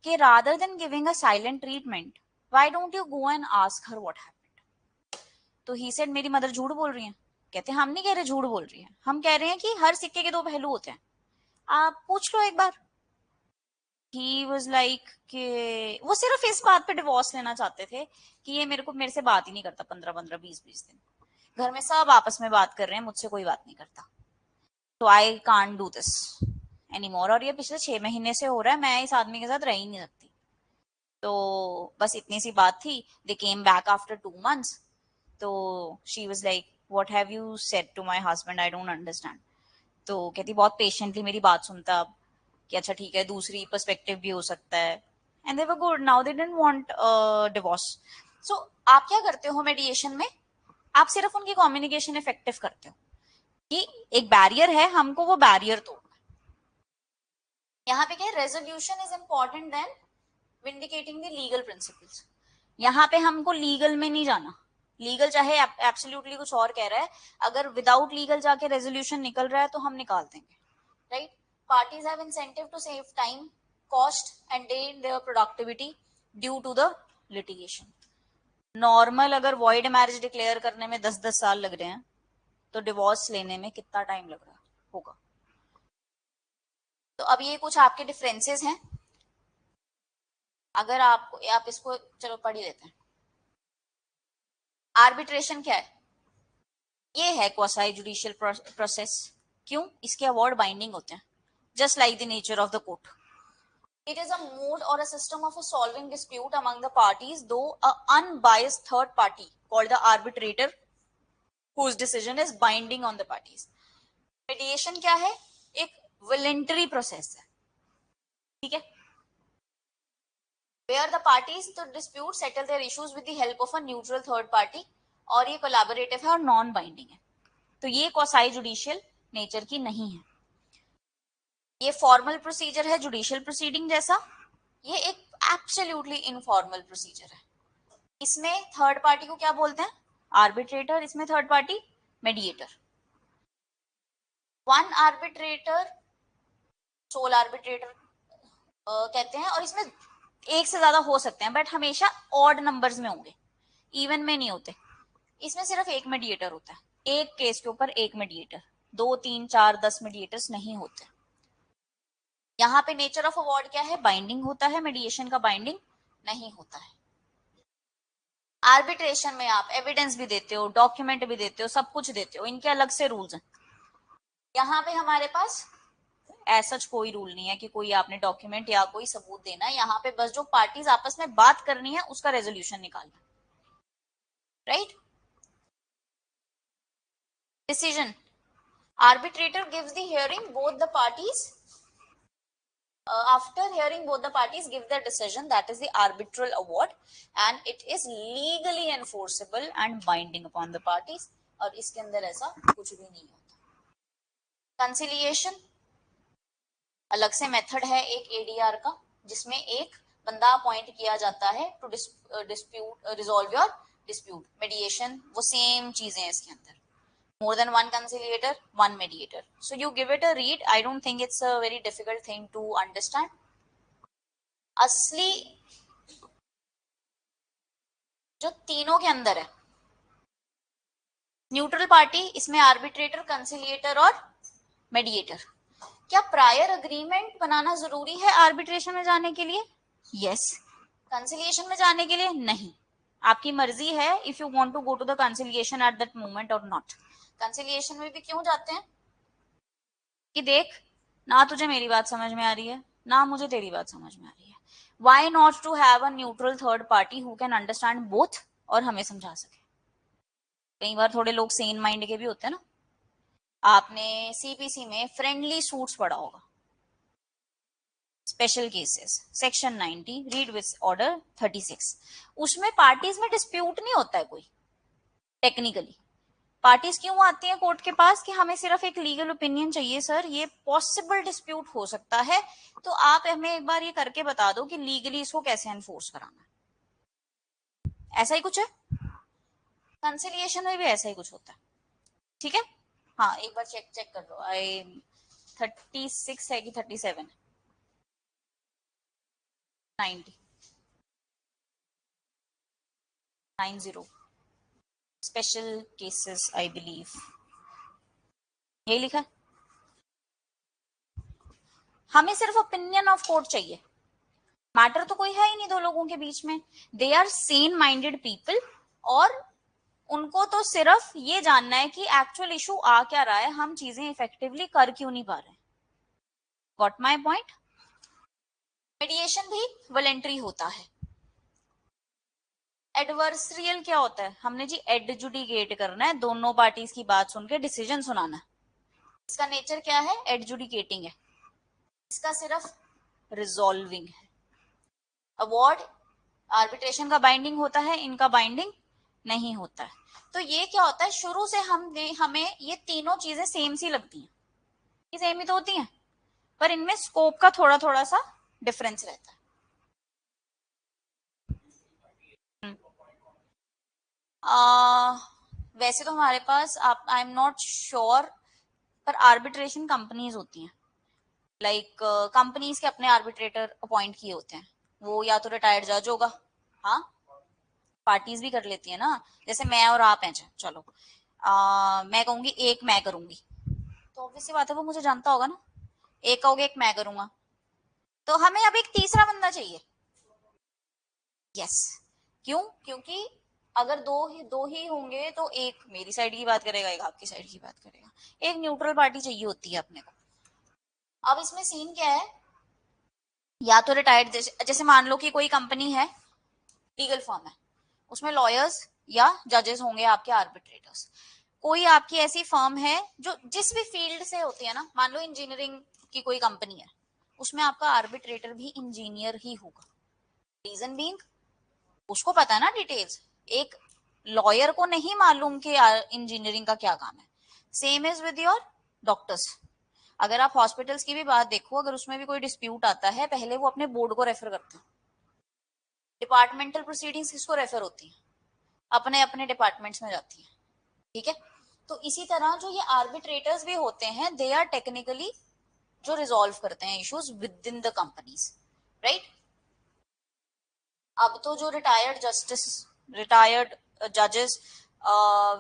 कि rather than giving a silent treatment, why don't you go and ask her what happened. तो ही सेड मेरी मदर झूठ बोल रही है. कहते हम नहीं कह रहे झूठ बोल रही है, हम कह रहे हैं कि हर सिक्के के दो पहलू होते हैं, आप पूछ लो एक बार. ही वॉज लाइक कि वो सिर्फ इस बात पे डिवोर्स लेना चाहते थे कि ये मेरे से बात ही नहीं करता 15-15 20-20 दिन. घर में सब आपस में बात कर रहे हैं, मुझसे कोई बात नहीं करता. तो I can't do this any more. और ये पिछले 6 महीने से हो रहा है, मैं इस आदमी के साथ रह ही नहीं सकती. तो बस इतनी सी बात थी. They came back after 2 months. तो she was like what have you said to my husband, I don't understand. तो कहती बहुत पेशेंटली मेरी बात सुनता अब, कि अच्छा ठीक है दूसरी पर्सपेक्टिव भी हो सकता है. And they were good, now they didn't want divorce. So आप क्या करते हो मीडिएशन में? आप सिर्फ उनकी कम्युनिकेशन इफेक्टिव करते हो कि एक बैरियर है, हमको वो बैरियर तोड़ना. यहाँ पे क्या, resolution is important then vindicating the legal principles. यहाँ पे हमको लीगल में नहीं जाना. लीगल चाहे एब्सोल्युटली कुछ और कह रहा है, अगर विदाउट लीगल जाके रेजोल्यूशन निकल रहा है तो हम निकाल देंगे, right. Parties have incentive to save time, cost, and their productivity due to the litigation. Normal अगर वॉइड मैरिज डिक्लेयर करने में 10-10 साल लग रहे हैं, तो डिवोर्स लेने में कितना टाइम लग रहा होगा. तो अब ये कुछ आपके डिफरेंसेस हैं. अगर आप इसको चलो पढ़ ही लेते हैं. आर्बिट्रेशन क्या है? ये है क्वासी जुडिशियल प्रोसेस. क्यों? इसके अवार्ड बाइंडिंग होते हैं, just like the nature of the court. It is a mode or a system of solving dispute among the parties, though a unbiased third party called the arbitrator, whose decision is binding on the parties. Mediation क्या है? एक voluntary process है, ठीक है, where the parties to dispute settle their issues with the help of a neutral third party, और ये collaborative है और non binding है. तो ये quasi judicial नेचर की नहीं है. ये फॉर्मल प्रोसीजर है जुडिशियल प्रोसीडिंग जैसा, ये एक एब्सोल्युटली इनफॉर्मल प्रोसीजर है. इसमें थर्ड पार्टी को क्या बोलते हैं? आर्बिट्रेटर. इसमें third party mediator. One arbitrator sole arbitrator कहते हैं, और इसमें एक से ज्यादा हो सकते हैं, बट हमेशा ऑड नंबर्स में होंगे, इवन में नहीं होते. इसमें सिर्फ एक मेडिएटर होता है, एक केस के ऊपर एक मेडिएटर. 2-3-4-10 मेडिएटर्स नहीं होते. यहाँ पे नेचर ऑफ अवार्ड क्या है? बाइंडिंग होता है. मेडिएशन का बाइंडिंग नहीं होता है. आर्बिट्रेशन में आप एविडेंस भी देते हो, डॉक्यूमेंट भी देते हो, सब कुछ देते हो, इनके अलग से रूल्स हैं. यहाँ पे हमारे पास ऐसा कोई रूल नहीं है कि कोई आपने डॉक्यूमेंट या कोई सबूत देना है. यहाँ पे बस जो पार्टीज आपस में बात करनी है उसका रेजोल्यूशन निकालना, right. Decision. Arbitrator gives the hearing both the parties. After hearing both the parties give their decision, that is the arbitral award, and it is legally enforceable and binding upon the parties. और इसके अंदर ऐसा कुछ भी नहीं होता. कंसिलिएशन अलग से मेथड है एक एडीआर का, जिसमें एक बंदा अपॉइंट किया जाता है to dispute resolve your dispute. Mediation वो सेम चीजें हैं इसके अंदर. More than one conciliator, one mediator. So you give it a read. I don't think it's a very difficult thing to understand. असली जो तीनों के अंदर है, न्यूट्रल पार्टी, इसमें आर्बिट्रेटर, कंसिलिएटर और मेडिएटर। क्या प्रायर अग्रीमेंट बनाना जरूरी है आर्बिट्रेशन में जाने के लिए? यस। कंसिलिएशन में जाने के लिए नहीं, आपकी मर्जी है if you want to go to the conciliation at that moment और नॉट। कंसिलिएशन में भी क्यों जाते हैं कि देख, ना तुझे मेरी बात समझ में आ रही है ना मुझे तेरी बात समझ में आ रही है, why not to have a neutral third party who can understand both और हमें समझा सके। कई बार थोड़े लोग सेन माइंड के भी होते हैं ना। आपने सीपीसी में फ्रेंडली सूट्स पढ़ा होगा, special cases section 90 read with order 36। उसमें पार्टीज में डिस्प्यूट नहीं होता है कोई, टेक्निकली पार्टीज क्यों आती हैं कोर्ट के पास कि हमें सिर्फ एक लीगल ओपिनियन चाहिए सर, ये पॉसिबल डिस्प्यूट हो सकता है, तो आप हमें एक बार ये करके बता दो कि लीगली इसको कैसे एनफोर्स कराना है। ऐसा ही कुछ है, कंसिलिएशन में भी ऐसा ही कुछ होता है। ठीक है, हाँ एक बार चेक चेक कर लो। आई 36 है कि 37? 90 90 स्पेशल केसेस आई बिलीव, यही लिखा है। हमें सिर्फ ओपिनियन ऑफ कोर्ट चाहिए, मैटर तो कोई है ही नहीं दो लोगों के बीच में, they are same minded people, और उनको तो सिर्फ ये जानना है कि एक्चुअल इशू आ क्या रहा है, हम चीजें इफेक्टिवली कर क्यों नहीं पा रहे। Got my point. मीडिएशन भी वॉलेंट्री होता है। एडवर्सरियल क्या होता है? हमने जी एडजुडिकेट करना है, दोनों पार्टीज की बात सुन के डिसीजन सुनाना है। इसका नेचर क्या है? एडजुडिकेटिंग है। इसका सिर्फ रिजॉल्विंग है। अवार्ड आर्बिट्रेशन का बाइंडिंग होता है, इनका बाइंडिंग नहीं होता है। तो ये क्या होता है, शुरू से हमें ये तीनों चीजें सेम सी लगती हैं, ये सेम ही तो होती हैं, पर इनमें स्कोप का थोड़ा थोड़ा सा डिफरेंस रहता है। वैसे तो हमारे पास आप, आई एम नॉट श्योर, पर आर्बिट्रेशन कंपनीज होती हैं, लाइक कंपनीज के अपने आर्बिट्रेटर अपॉइंट किए होते हैं, वो या तो रिटायर्ड जज होगा, हाँ पार्टीज भी कर लेती है ना, जैसे मैं और आप हैं, चलो मैं कहूंगी एक मैं करूंगी, तो ऑब्वियसली बात है वो मुझे जानता होगा ना, एक कहोगे एक मैं करूंगा, तो हमें अब एक तीसरा बंदा चाहिए। यस, क्यों? क्योंकि अगर दो ही होंगे तो एक मेरी साइड की बात करेगा, एक आपकी साइड की बात करेगा, एक न्यूट्रल पार्टी चाहिए होती है अपने को। अब इसमें सीन क्या है, या तो रिटायर्ड, जैसे मान लो कि कोई कंपनी है, लीगल फर्म है, उसमें लॉयर्स या जजेस होंगे आपके आर्बिट्रेटर्स। कोई आपकी ऐसी फर्म है जो जिस भी फील्ड से होती है ना, मान लो इंजीनियरिंग की कोई कंपनी है, उसमें आपका आर्बिट्रेटर भी इंजीनियर ही होगा। रीजन बीइंग, उसको पता है ना डिटेल्स, एक लॉयर को नहीं मालूम कि इंजीनियरिंग का क्या काम है। Same is with your doctors. अगर आप हॉस्पिटल्स की भी बात देखो, अगर उसमें भी कोई डिस्प्यूट आता है, पहले वो अपने बोर्ड को रेफर करते हैं। डिपार्टमेंटल प्रोसीडिंग्स किसको रेफर होती है? अपने अपने डिपार्टमेंट्स में जाती है। ठीक है, तो इसी तरह जो ये आर्बिट्रेटर्स भी होते हैं, दे आर टेक्निकली जो रिजॉल्व करते हैं issues with in the companies, right. अब तो जो रिटायर्ड जजेस,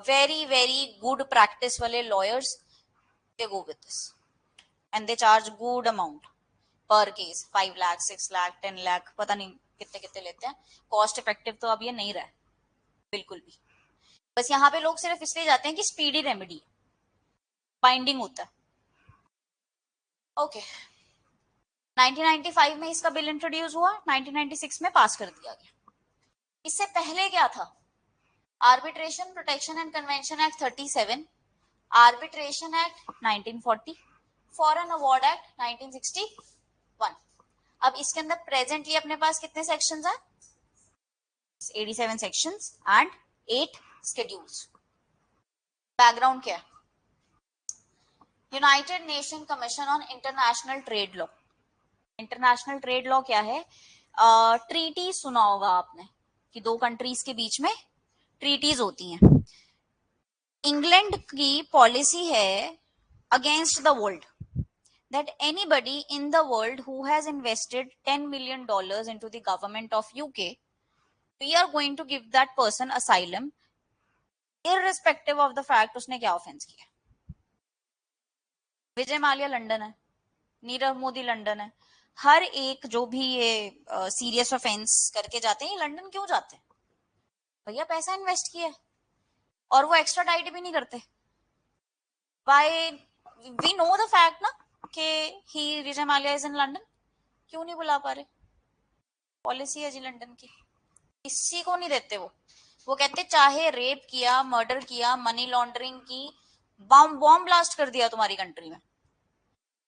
वेरी वेरी गुड प्रैक्टिस वाले lawyers, they go with this and they charge good amount पर केस, 5 लाख 6 लाख 10 लाख, पता नहीं कितने कितने लेते हैं। कॉस्ट इफेक्टिव तो अब ये नहीं रहा बिल्कुल भी। बस यहाँ पे लोग सिर्फ इसलिए जाते हैं कि स्पीडी रेमेडी, बाइंडिंग होता है। ओके, 1995 में इसका बिल इंट्रोड्यूस हुआ, 1996 में पास कर दिया गया। इससे पहले क्या था? Arbitration protection and convention act 37, arbitration act 1940, foreign award act 1961। अब इसके अंदर प्रेजेंटली अपने पास कितने सेक्शंस हैं? 87 सेक्शंस एंड 8 शेड्यूल्स। बैकग्राउंड क्या है? United nation commission on international trade law. International trade law क्या है? ट्रीटी सुना होगा आपने कि दो कंट्रीज के बीच में ट्रीटीज होती हैं। इंग्लैंड की पॉलिसी है against the world that anybody in the world who has invested $10 million into the government of UK we are going to give that person asylum irrespective of the fact उसने क्या ऑफेंस किया। विजय माल्या लंदन है, नीरव मोदी लंदन है, हर एक जो भी ये सीरियस ऑफेंस करके जाते हैं, ये लंदन क्यों जाते हैं? भैया पैसा इन्वेस्ट किया और वो एक्स्ट्रा डाइट भी नहीं करते। By we know the fact ना कि he Vijay Mallya is in London, क्यों नहीं बुला पा रहे? पॉलिसी है जी लंदन की, किसी को नहीं देते वो कहते चाहे रेप किया, मर्डर किया, मनी लॉन्ड्रिंग की, बॉम्ब ब्लास्ट कर दिया तुम्हारी कंट्री में,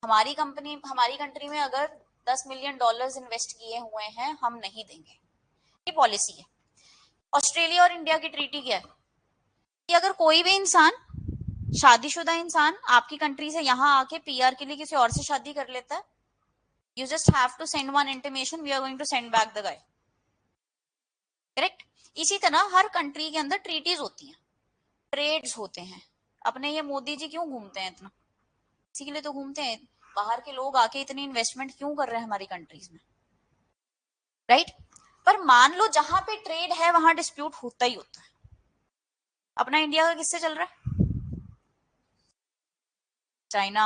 हमारी कंट्री में अगर $10 मिलियन इन्वेस्ट किए हुए हैं, हम नहीं देंगे। ये पॉलिसी है। ऑस्ट्रेलिया और इंडिया की ट्रीटी क्या है कि अगर कोई भी इंसान, शादीशुदा इंसान आपकी कंट्री से यहाँ आके पीआर के लिए किसी और से शादी कर लेता है, you just have to send one intimation, we are going to send back the guy. Correct. इसी तरह हर कंट्री के अंदर ट्रीटीज होती हैं, ट्रेड्स होते हैं। अपने ये मोदी जी क्यों घूमते हैं इतना? इसी के लिए तो घूमते हैं। बाहर के लोग आके इतनी इन्वेस्टमेंट क्यों कर रहे हैं हमारी कंट्रीज में, राइट? पर मान लो जहां पे ट्रेड है वहां डिस्प्यूट होता ही होता है। अपना इंडिया का किससे चल रहा है? चाइना।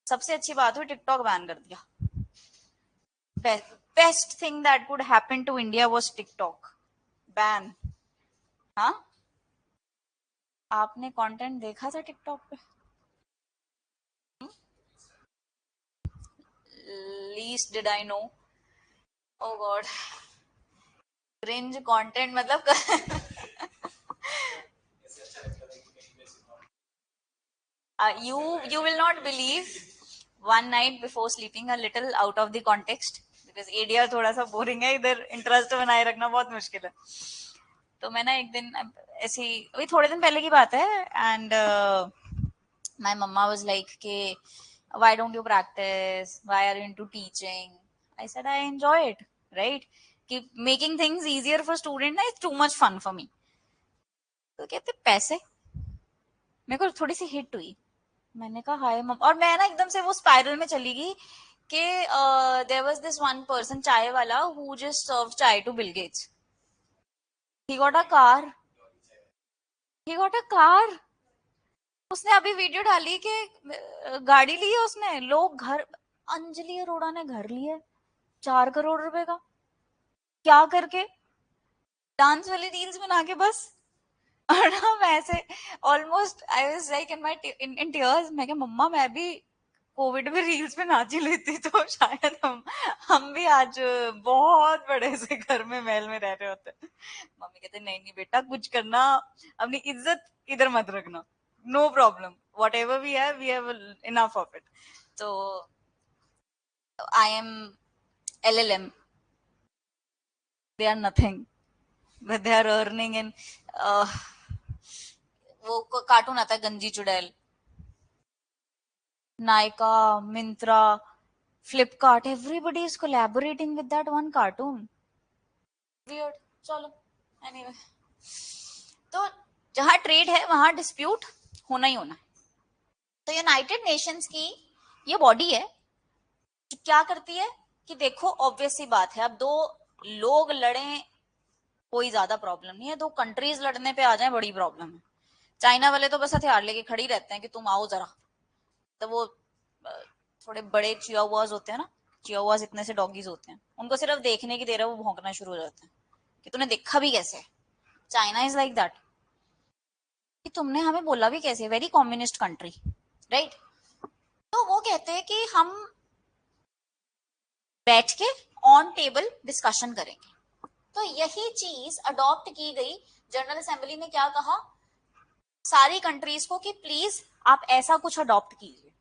सबसे अच्छी बात हुई टिकटॉक बैन कर दिया। Best thing that could happen to India was TikTok ban. हाँ, आपने कंटेंट देखा था टिकटॉक पे? Least did I know. Oh God, cringe content मतलब you will not believe, one night before sleeping, a little out of the context because एडिया थोड़ा सा बोरिंग है, इधर इंटरेस्ट बनाए रखना बहुत मुश्किल है। तो मैं ना एक दिन ऐसी, अभी थोड़े दिन पहले की बात है, and my mumma was like के why don't you practice, why are you into teaching? I said I enjoy it, right? Keep making things easier for student is too much fun for me. तो कहते पैसे, मेरे को थोड़ी सी हिट हुई। मैंने कहा हाय मम, और मैं ना एकदम से वो स्पाइरल में चली गई कि there was this one person, chai wala, who just serve chai to Bill Gates. He got a car, he got a car. उसने अभी वीडियो डाली कि गाड़ी ली है उसने, लोग घर, अंजलि अरोड़ा ने घर लिया 4 करोड़ रुपए का, क्या करके? डांस वाली रील्स बना के बस। और ना मैं ऐसे almost I was like in my in tears. मैं क्या मम्मा, मैं भी कोविड में रील्स पे नाच ही लेती तो शायद हम भी आज बहुत बड़े से घर में महल में रह रहे होते। मम्मी कहते नहीं नहीं बेटा, कुछ करना, अपनी इज्जत इधर मत रखना, no problem, whatever we have enough of it. तो I am LLM, they are nothing, but they are earning in वो कार्टून आता है गंजी चुड़ैल, Nykaa, Myntra, Flipkart, everybody is collaborating with that one cartoon. Weird. चलो, anyway, तो जहां ट्रेड है वहां डिस्प्यूट होना ही होना। तो यूनाइटेड नेशंस की ये बॉडी है जो क्या करती है कि देखो ऑब्वियस सी बात है, अब दो लोग लड़े कोई ज्यादा प्रॉब्लम नहीं है, दो कंट्रीज लड़ने पे आ जाए बड़ी प्रॉब्लम है। चाइना वाले तो बस हथियार लेके खड़ी रहते हैं कि तुम आओ जरा। तो वो थोड़े बड़े चियावाज होते हैं ना, चियावाज इतने से डॉगीज होते हैं, उनको सिर्फ देखने की देर है वो भौंकना शुरू हो जाते हैं कि तूने देखा भी कैसे। चाइना इज लाइक दैट, कि तुमने हमें बोला भी कैसे, वेरी कम्युनिस्ट कंट्री, राइट? तो वो कहते हैं कि हम बैठ के ऑन टेबल डिस्कशन करेंगे। तो यही चीज अडॉप्ट की गई। जनरल असेंबली ने क्या कहा सारी कंट्रीज को कि प्लीज आप ऐसा कुछ अडॉप्ट कीजिए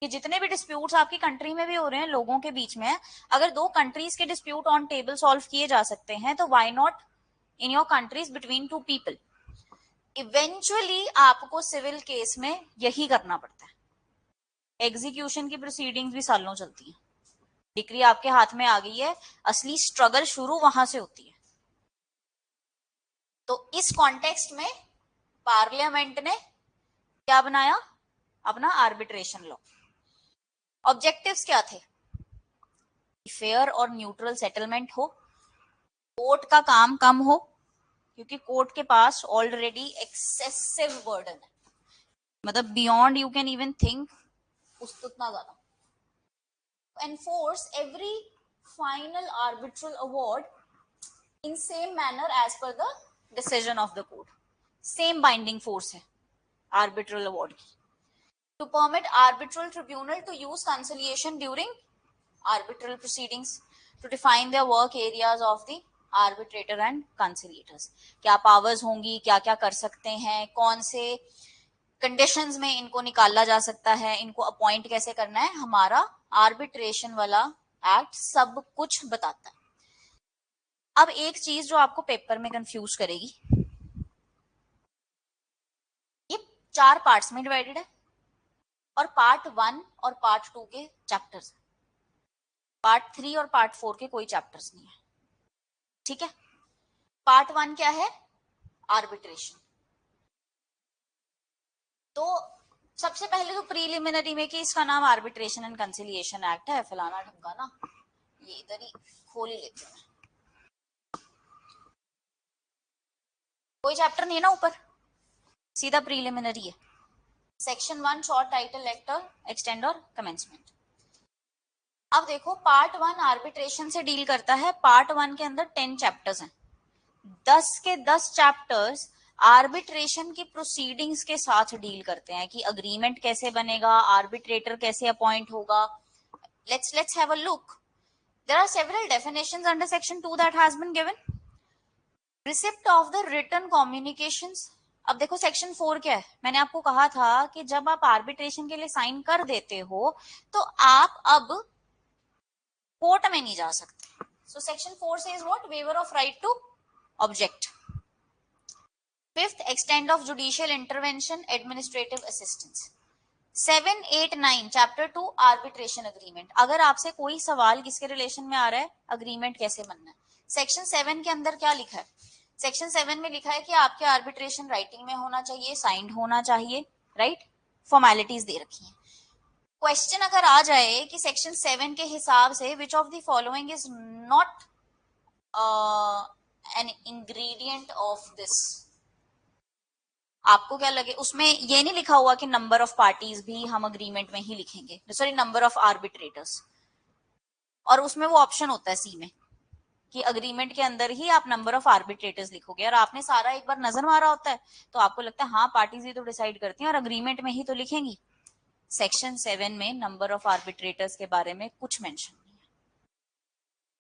कि जितने भी डिस्प्यूट्स आपकी कंट्री में भी हो रहे हैं लोगों के बीच में, अगर दो कंट्रीज के डिस्प्यूट ऑन टेबल सॉल्व किए जा सकते हैं तो why not in your country's between two people. Eventually आपको सिविल केस में यही करना पड़ता है। एग्जीक्यूशन की प्रोसीडिंग्स भी सालों चलती हैं। डिग्री आपके हाथ में आ गई है, असली स्ट्रगल शुरू वहां से होती है। तो इस कॉन्टेक्स्ट में पार्लियामेंट ने क्या बनाया, अपना आर्बिट्रेशन लॉ। ऑब्जेक्टिव्स क्या थे? फेयर और न्यूट्रल सेटलमेंट हो, कोर्ट का काम कम हो, क्योंकि कोर्ट के पास ऑलरेडी एक्सेसिव बर्डन है, मतलब beyond you can even think, उतना ज्यादा. Enforce every final arbitral award in same manner as per the decision of the court. Same binding force है arbitral award की. To permit arbitral tribunal to use conciliation during arbitral proceedings, to define their work areas of the arbitrator and conciliators. क्या powers होंगी, क्या क्या कर सकते हैं, कौन से कंडीशंस में इनको निकाला जा सकता है, इनको अपॉइंट कैसे करना है, हमारा आर्बिट्रेशन वाला एक्ट सब कुछ बताता है. अब एक चीज जो आपको पेपर में कंफ्यूज करेगी, ये 4 पार्ट्स में डिवाइडेड है और पार्ट 1 और पार्ट 2 के चैप्टर्स, पार्ट 3 और पार्ट 4 के कोई चैप्टर्स नहीं है. ठीक है. पार्ट 1 क्या है? आर्बिट्रेशन. तो सबसे पहले तो प्रीलिमिनरी में कि इसका नाम आर्बिट्रेशन एंड कंसिलिएशन एक्ट है, फलाना ढमकाना, ये इधर ही खोल ही लेते हैं. कोई चैप्टर नहीं है ना ऊपर, सीधा प्रीलिमिनरी है. Section 1 short title lateral extend और कमेंसमेंट. अब देखो पार्ट 1 आर्बिट्रेशन से डील करता है. पार्ट 1 के अंदर 10 चैप्टर्स हैं. 10 के 10 चैप्टर्स आर्बिट्रेशन की प्रोसीडिंग्स के साथ डील करते हैं कि अग्रीमेंट कैसे बनेगा, आर्बिट्रेटर कैसे अपॉइंट होगा. let's have a look. There are several definitions under section 2 that has been given. Receipt of the written communications. अब देखो सेक्शन 4 क्या है, मैंने आपको कहा था कि जब आप आर्बिट्रेशन के लिए साइन कर देते हो तो आप अब कोर्ट में नहीं जा सकते. So section 4 says what? Waiver of right to object. 5th, extent of judicial intervention, administrative assistance. 7, 8, 9 chapter 2 arbitration agreement. अगर आपसे कोई सवाल किसके रिलेशन में आ रहा है, अग्रीमेंट कैसे बनना है, सेक्शन 7 के अंदर क्या लिखा है? सेक्शन 7 में लिखा है कि आपके आर्बिट्रेशन राइटिंग में होना चाहिए, साइंड होना चाहिए, राइट. फॉर्मेलिटीज दे रखी हैं. क्वेश्चन अगर आ जाए कि सेक्शन 7 के हिसाब से which of the following is not an ingredient of this, आपको क्या लगे? उसमें ये नहीं लिखा हुआ कि नंबर ऑफ पार्टीज भी हम अग्रीमेंट में ही लिखेंगे, सॉरी नंबर ऑफ आर्बिट्रेटर्स, और उसमें वो ऑप्शन होता है सी में कि अग्रीमेंट के अंदर ही आप नंबर ऑफ आर्बिट्रेटर्स लिखोगे, और आपने सारा एक बार नजर मारा होता है तो आपको लगता है हाँ पार्टीज ही तो डिसाइड करती हैं और अग्रीमेंट में ही तो लिखेंगी. सेक्शन 7 में नंबर ऑफ आर्बिट्रेटर्स के बारे में कुछ मेंशन नहीं है.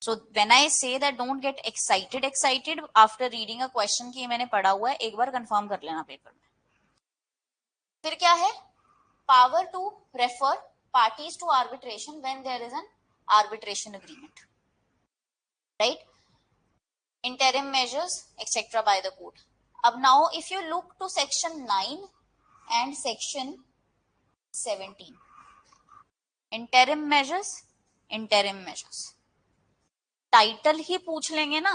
So when I say that don't get excited after reading a question कि मैंने पढ़ा हुआ है, एक बार कंफर्म कर लेना पेपर में. फिर क्या है? Power to refer parties to arbitration when there is an arbitration agreement, right. interim measures etc by the court. अब now if you look to section 9 and section 17, interim measures, title ही पूछ लेंगे ना,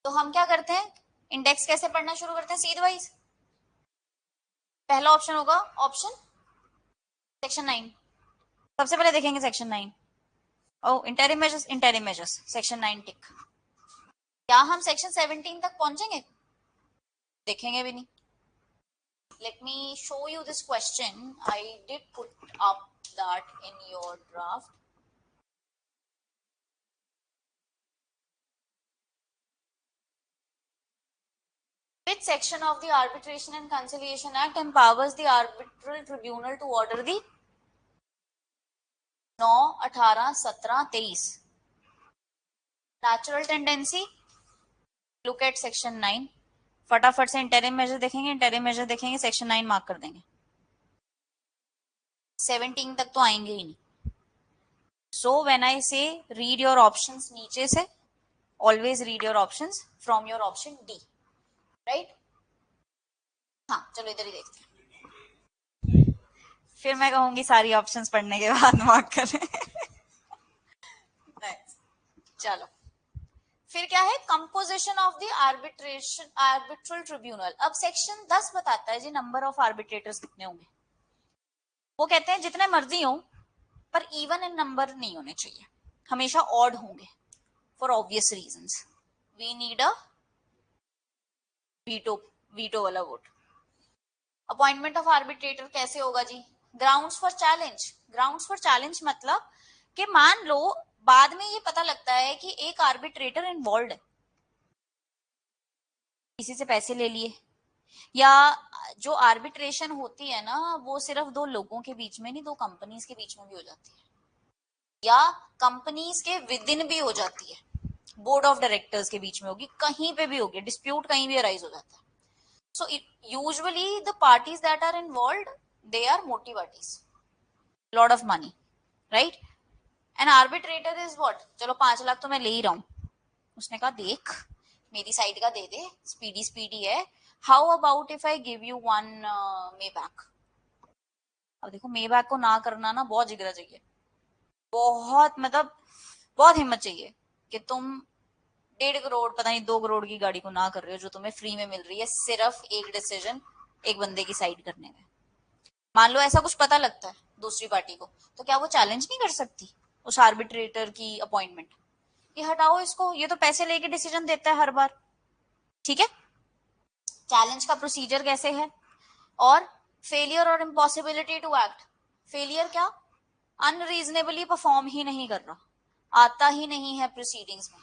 तो हम क्या करते हैं, इंडेक्स कैसे पढ़ना शुरू करते हैं? सीध वाइज. पहला ऑप्शन होगा ऑप्शन सेक्शन 9, सबसे पहले देखेंगे सेक्शन 9. ओ इंटरिम मेजर्स सेक्शन 9 टिक. क्या हम सेक्शन 17 तक पहुंचेंगे? देखेंगे भी नहीं. Let me show you this question. I did put up that in your draft. Which section of the Arbitration and Conciliation Act empowers the arbitral tribunal to order the 9, 18, 17, 23 natural tendency? Look at section 9. फटाफट से इंटरिम मेजर देखेंगे, सेक्शन 9 मार्क कर देंगे. 17 तक तो आएंगे ही नहीं. सो व्हेन आई से रीड योर ऑप्शंस, नीचे से always read your options from your option D, right. हाँ चलो इधर ही देखते हैं, फिर मैं कहूंगी सारी ऑप्शंस पढ़ने के बाद मार्क करें. चलो फिर क्या है? Composition of the arbitral tribunal. अब सेक्शन 10 बताता है जी नंबर ऑफ आर्बिट्रेटर्स कितने होंगे. वो कहते हैं जितने मर्जी हो पर इवन इन नंबर नहीं होने चाहिए, हमेशा ऑड होंगे. For obvious reasons. We need a veto वाला वोट. अपॉइंटमेंट ऑफ आर्बिट्रेटर कैसे होगा जी? Grounds for challenge. Grounds for challenge मतलब कि मान लो बाद में ये पता लगता है कि एक आर्बिट्रेटर इन्वॉल्व है, किसी से पैसे ले लिए, या जो आर्बिट्रेशन होती है ना वो सिर्फ दो लोगों के बीच में नहीं, दो कंपनीज के बीच में भी हो जाती है, या कंपनीज के विद इन भी हो जाती है, बोर्ड ऑफ डायरेक्टर्स के बीच में होगी, कहीं पे भी होगी, डिस्प्यूट कहीं भी अराइज हो जाता है. So usually the parties that are involved, they are motivatis, lot of money, right? An arbitrator is what? चलो 5 लाख तो मैं ले ही रहा हूं. उसने कहा देख मेरी साइड का दे दे, स्पीडी स्पीडी है. How about if I give you one may back. अब देखो मे बैक को ना करना ना बहुत जिगरा चाहिए, बहुत मतलब बहुत हिम्मत चाहिए कि तुम 1.5 करोड़ पता नहीं 2 करोड़ की गाड़ी को ना कर रहे हो जो तुम्हें फ्री में मिल रही है सिर्फ एक डिसीजन एक बंदे की साइड करने में. मान लो ऐसा कुछ पता लगता है दूसरी पार्टी को, तो क्या वो चैलेंज नहीं कर सकती उस आर्बिट्रेटर की अपॉइंटमेंट कि हटाओ इसको, ये तो पैसे लेके डिसीजन देता है हर बार. ठीक है. चैलेंज का प्रोसीजर कैसे है? और फेलियर और इम्पॉसिबिलिटी टू एक्ट. फेलियर क्या? अनरीजनेबली परफॉर्म ही नहीं कर रहा, आता ही नहीं है प्रोसीडिंग्स में.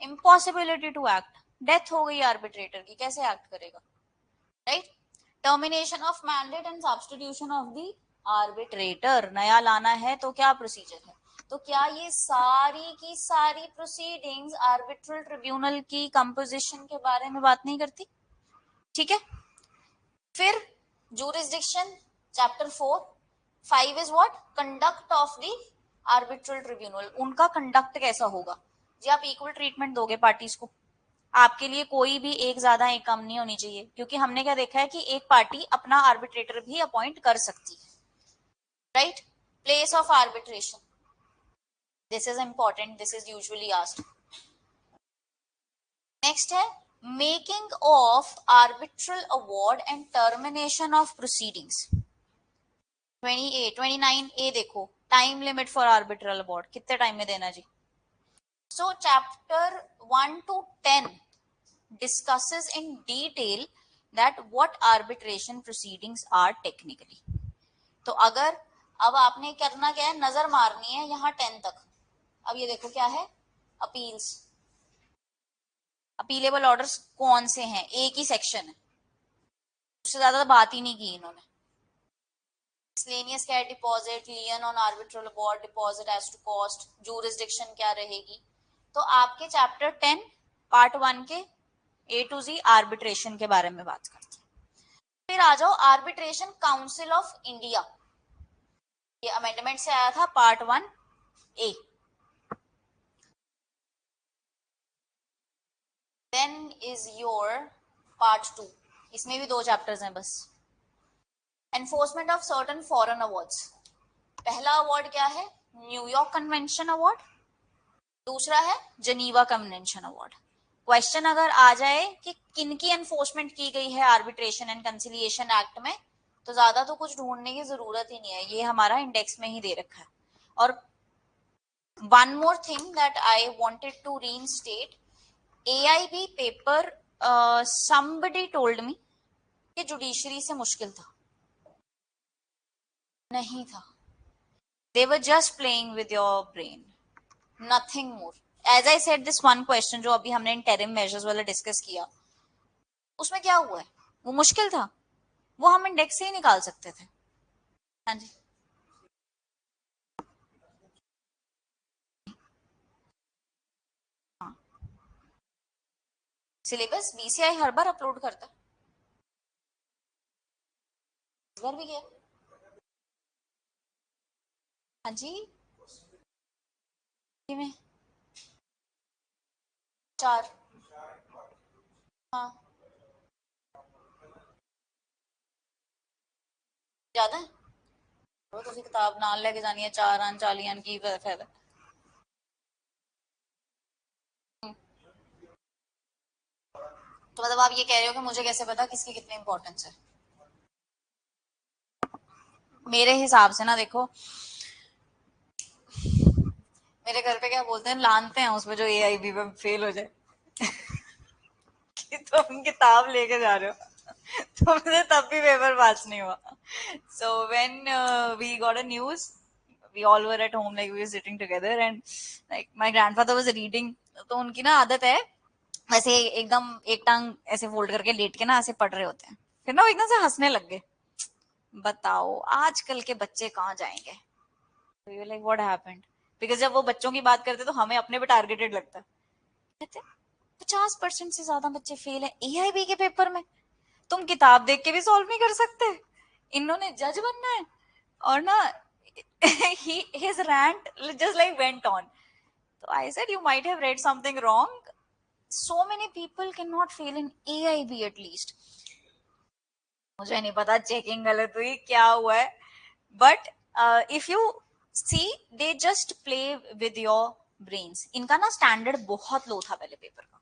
इम्पॉसिबिलिटी टू एक्ट, डेथ हो गई आर्बिट्रेटर की, कैसे एक्ट करेगा, right? Termination of mandate and substitution of the arbitrator, नया लाना है तो क्या प्रोसीजर है? तो क्या ये सारी की सारी प्रोसीडिंग्स आर्बिट्रल ट्रिब्यूनल की कंपोजिशन के बारे में बात नहीं करती? ठीक है. फिर jurisdiction, chapter 4. 5 is what? Conduct of the arbitral tribunal. उनका कंडक्ट कैसा होगा जी? आप इक्वल ट्रीटमेंट दोगे पार्टीज को, आपके लिए कोई भी एक ज्यादा एक कम नहीं होनी चाहिए, क्योंकि हमने क्या देखा है कि एक पार्टी अपना आर्बिट्रेटर भी अपॉइंट कर सकती है, right? Place of arbitration, this is important, this is usually asked. Next है making of arbitral award and termination of proceedings. 29A देखो, time limit for arbitral award, कितने टाइम में देना जी? So chapter 1 to 10 discusses in detail that what arbitration proceedings are technically. तो अगर अब आपने करना क्या है, नजर मारनी है यहाँ 10 तक. अब ये देखो क्या है, अपील्स, अपीलेबल ऑर्डर्स कौन से हैं, एक ही सेक्शन है, उससे ज्यादा बात ही नहीं की इन्होंने. Miscellaneous क्या है? Deposit, lien on arbitral award, deposit as to cost, jurisdiction क्या रहेगी. तो आपके चैप्टर 10 पार्ट 1 के A to Z आर्बिट्रेशन के बारे में बात करते हैं. फिर आ जाओ आर्बिट्रेशन काउंसिल ऑफ इंडिया, ये अमेंडमेंट से आया था, part 1A. Then is your part 2, इसमें भी 2 चैप्टर्स हैं बस. Enforcement of certain foreign awards. पहला अवार्ड क्या है? New York convention award. दूसरा है जनीवा कन्वेंशन अवार्ड. क्वेश्चन अगर आ जाए कि किनकी एनफोर्समेंट की गई है आर्बिट्रेशन एंड कंसिलिएशन एक्ट में, तो ज्यादा तो कुछ ढूंढने की जरूरत ही नहीं है, ये हमारा इंडेक्स में ही दे रखा है. और one more thing that I wanted to reinstate, AIB paper, somebody told me कि जुडिशरी से मुश्किल था. नहीं था. They were just playing with your brain, nothing more. As I said, this one question जो अभी हमने interim measures वाला डिस्कस किया, उसमें क्या हुआ है, वो मुश्किल था, वो हम इंडेक्स से ही निकाल सकते थे. हाँ जी. हाँ, सिलेबस BCI हर बार अपलोड करता है, इस बार भी किया. हाँ जी. में 4. हाँ, ज्यादा है. वो तो किताब नाल लेके जानी है, 4 आन 40 आन की फायदा. तो मतलब आप ये कह रहे हो कि मुझे कैसे पता किसकी कितनी इंपॉर्टेंस है? मेरे हिसाब से ना देखो, मेरे घर पे क्या बोलते हैं, लानते हैं उसमें जो AIB में फेल हो जाए कि तुम किताब लेके जा रहे हो तुमसे तब भी पेपर पास नहीं हुआ. So when we got a news, we all were at home, like we were sitting together and like my grandfather was reading. तो उनकी ना आदत है वैसे एकदम एक टांग ऐसे फोल्ड करके लेट के ना ऐसे पढ़ रहे होते हैं. फिर ना वो एकदम से हंसने लग गए. बताओ आजकल के बच्चे कहाँ जाएंगे. तो you like what happened. Because जब वो बच्चों की बात करते तो हमें अपने पे टारगेटेड लगता है. कहते 50% से ज्यादा बच्चे फेल है AIB के पेपर में. तुम किताब देख के भी सॉल्व नहीं कर सकते. इन्होंने जज बनना है. और ना his rant just like went on. So I said you might have read something wrong. So many people cannot fail in AIB at least. मुझे नहीं पता चेकिंग गलत हुई क्या हुआ है. But if you see they just play with your brains. इनका ना स्टैंडर्ड बहुत लो था पहले पेपर का.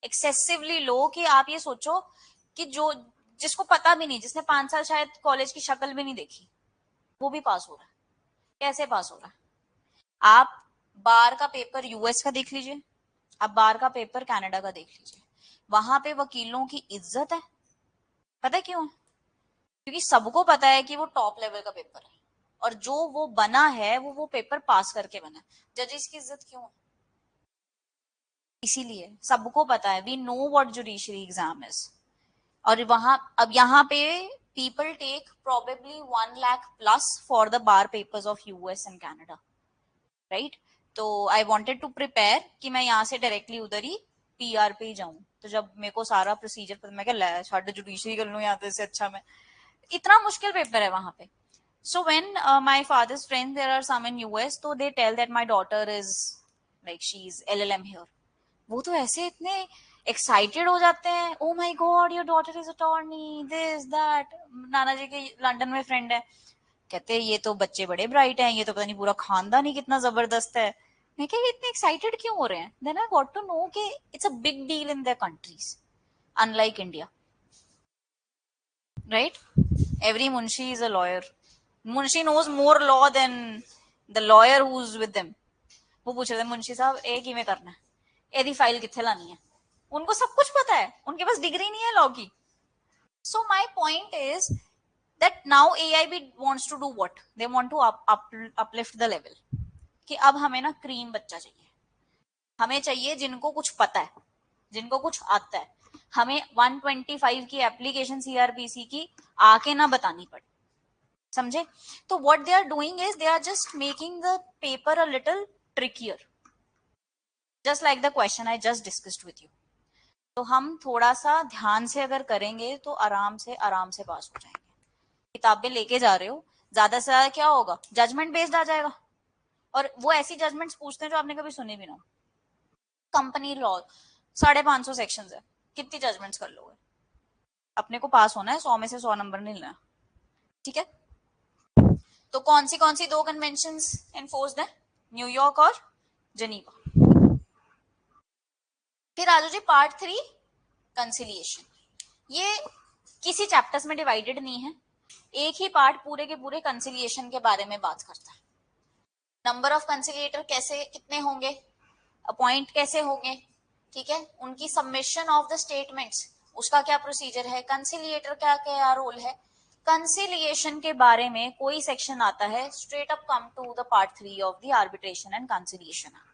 एक्सेसिवली लो कि आप ये सोचो कि जो जिसको पता भी नहीं, जिसने 5 साल शायद कॉलेज की शक्ल भी नहीं देखी, वो भी पास हो रहा है. कैसे पास हो रहा है. आप बार का पेपर US का देख लीजिए, आप बार का पेपर कनाडा का देख लीजिए. वहां पे वकीलों की इज्जत है. पता है क्यों. क्योंकि सबको पता है कि वो टॉप लेवल का पेपर है और जो वो बना है वो पेपर पास करके बना. जजेस की इज्जत क्यों है. इसीलिए सबको पता है. We know what judiciary exam is. और वहां अब यहाँ पे people take probably 1 lakh plus for the bar papers of US and Canada. Right. तो आई वांटेड टू प्रिपेयर कि मैं यहाँ से डायरेक्टली उधर ही PR पे ही जाऊं. तो जब मेरे को सारा प्रोसीजर मैं क्या छाड़ जुडिशरी कर लूं यहाँ पे, से अच्छा मैं. इतना मुश्किल पेपर है वहां पे. So when my father's friends, there are some in US, so they tell that my daughter is like she's LLM here. वो तो ऐसे इतने एक्साइटेड हो जाते हैं. Oh my God your daughter is attorney this that. नाना जी के लंदन में फ्रेंड है. कहते हैं ये तो बच्चे बड़े ब्राइट हैं, ये तो पता नहीं पूरा खानदान ही कितना जबरदस्त है. मैं क्या ये इतने एक्साइटेड क्यों हो रहे हैं. Then I got to know कि it's a big deal in their countries unlike India. Right. Every munshi is a lawyer. Munshi knows more law than the lawyer who's with them. वो पूछ रहे थे मुंशी साहब एक ही में करना है, एदी फाइल कितने लानी है. उनको सब कुछ पता है, उनके पास डिग्री नहीं है लॉ की. So my point is that now AIB wants to do what they want to uplift the level. कि अब हमें ना क्रीम बच्चा चाहिए. हमें चाहिए जिनको कुछ पता है, जिनको कुछ आता है. हमें 125 की एप्लीकेशन CRPC की आके ना बतानी पड़े. समझे. तो what they are doing is they are just making the paper a little trickier, just like the question I just discussed with you. तो हम थोड़ा सा ध्यान से अगर करेंगे तो आराम से पास हो जाएंगे. किताबें लेके जा रहे हो, ज्यादा से ज्यादा क्या होगा, जजमेंट बेस्ड आ जाएगा. और वो ऐसी जजमेंट्स पूछते हैं जो आपने कभी सुनी भी ना. कंपनी लॉ 550 सेक्शन है, कितनी जजमेंट्स कर लोगे. अपने को पास होना है, 100 में से 100 नंबर नहीं लेना. ठीक है. तो कौन सी दो कन्वेंशंस एनफोर्स्ड है, न्यूयॉर्क और जनीवा. फिर आ जाओ जी पार्ट 3 कंसिलिएशन. ये किसी चैप्टर्स में डिवाइडेड नहीं है. एक ही पार्ट पूरे के पूरे कंसिलिएशन के बारे में बात करता है. नंबर ऑफ कंसिलिएटर कैसे कितने होंगे, अपॉइंट कैसे होंगे, ठीक है, उनकी सबमिशन ऑफ द स्टेटमेंट्स उसका क्या प्रोसीजर है, कंसिलिएटर का क्या रोल है. कंसिलिएशन के बारे में कोई सेक्शन आता है, straight up come to the part 3 of the arbitration and conciliation act.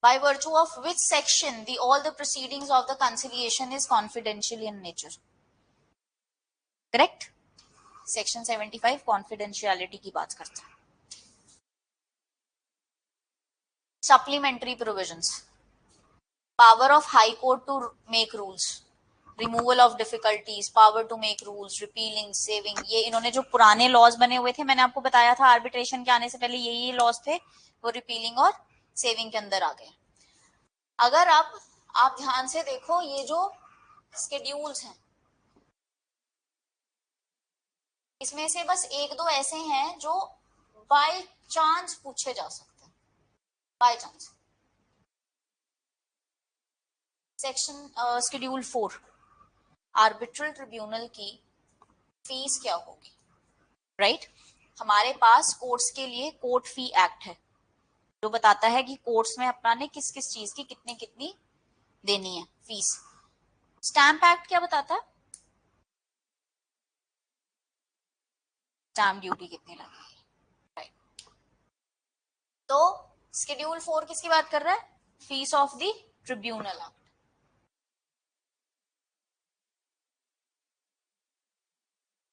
By virtue of which section all the proceedings of the conciliation is confidential in nature. Correct. Section 75 confidentiality की बात करता है. Supplementary provisions. Power of High Court to make rules. Removal of difficulties, power to make rules, repealing, saving. ये इन्होंने जो पुराने लॉज बने हुए थे, मैंने आपको बताया था आर्बिट्रेशन के आने से पहले यही लॉज थे, वो रिपीलिंग और सेविंग के अंदर आ गए. अगर आप ध्यान से देखो, ये जो स्केड्यूल्स हैं इसमें से बस एक दो ऐसे हैं जो बाय चांस पूछे जा सकते हैं. By chance. Section schedule 4 arbitral tribunal की फीस क्या होगी. राइट. हमारे पास कोर्ट्स के लिए कोर्ट फी एक्ट है जो बताता है कि कोर्ट्स में अपना ने किस किस चीज की कितनी कितनी देनी है फीस। स्टैंप एक्ट क्या बताता है? स्टैंप ड्यूटी कितनी लगेगी, राइट। तो शेड्यूल 4 किसकी बात कर रहा है? Fees of the tribunal act.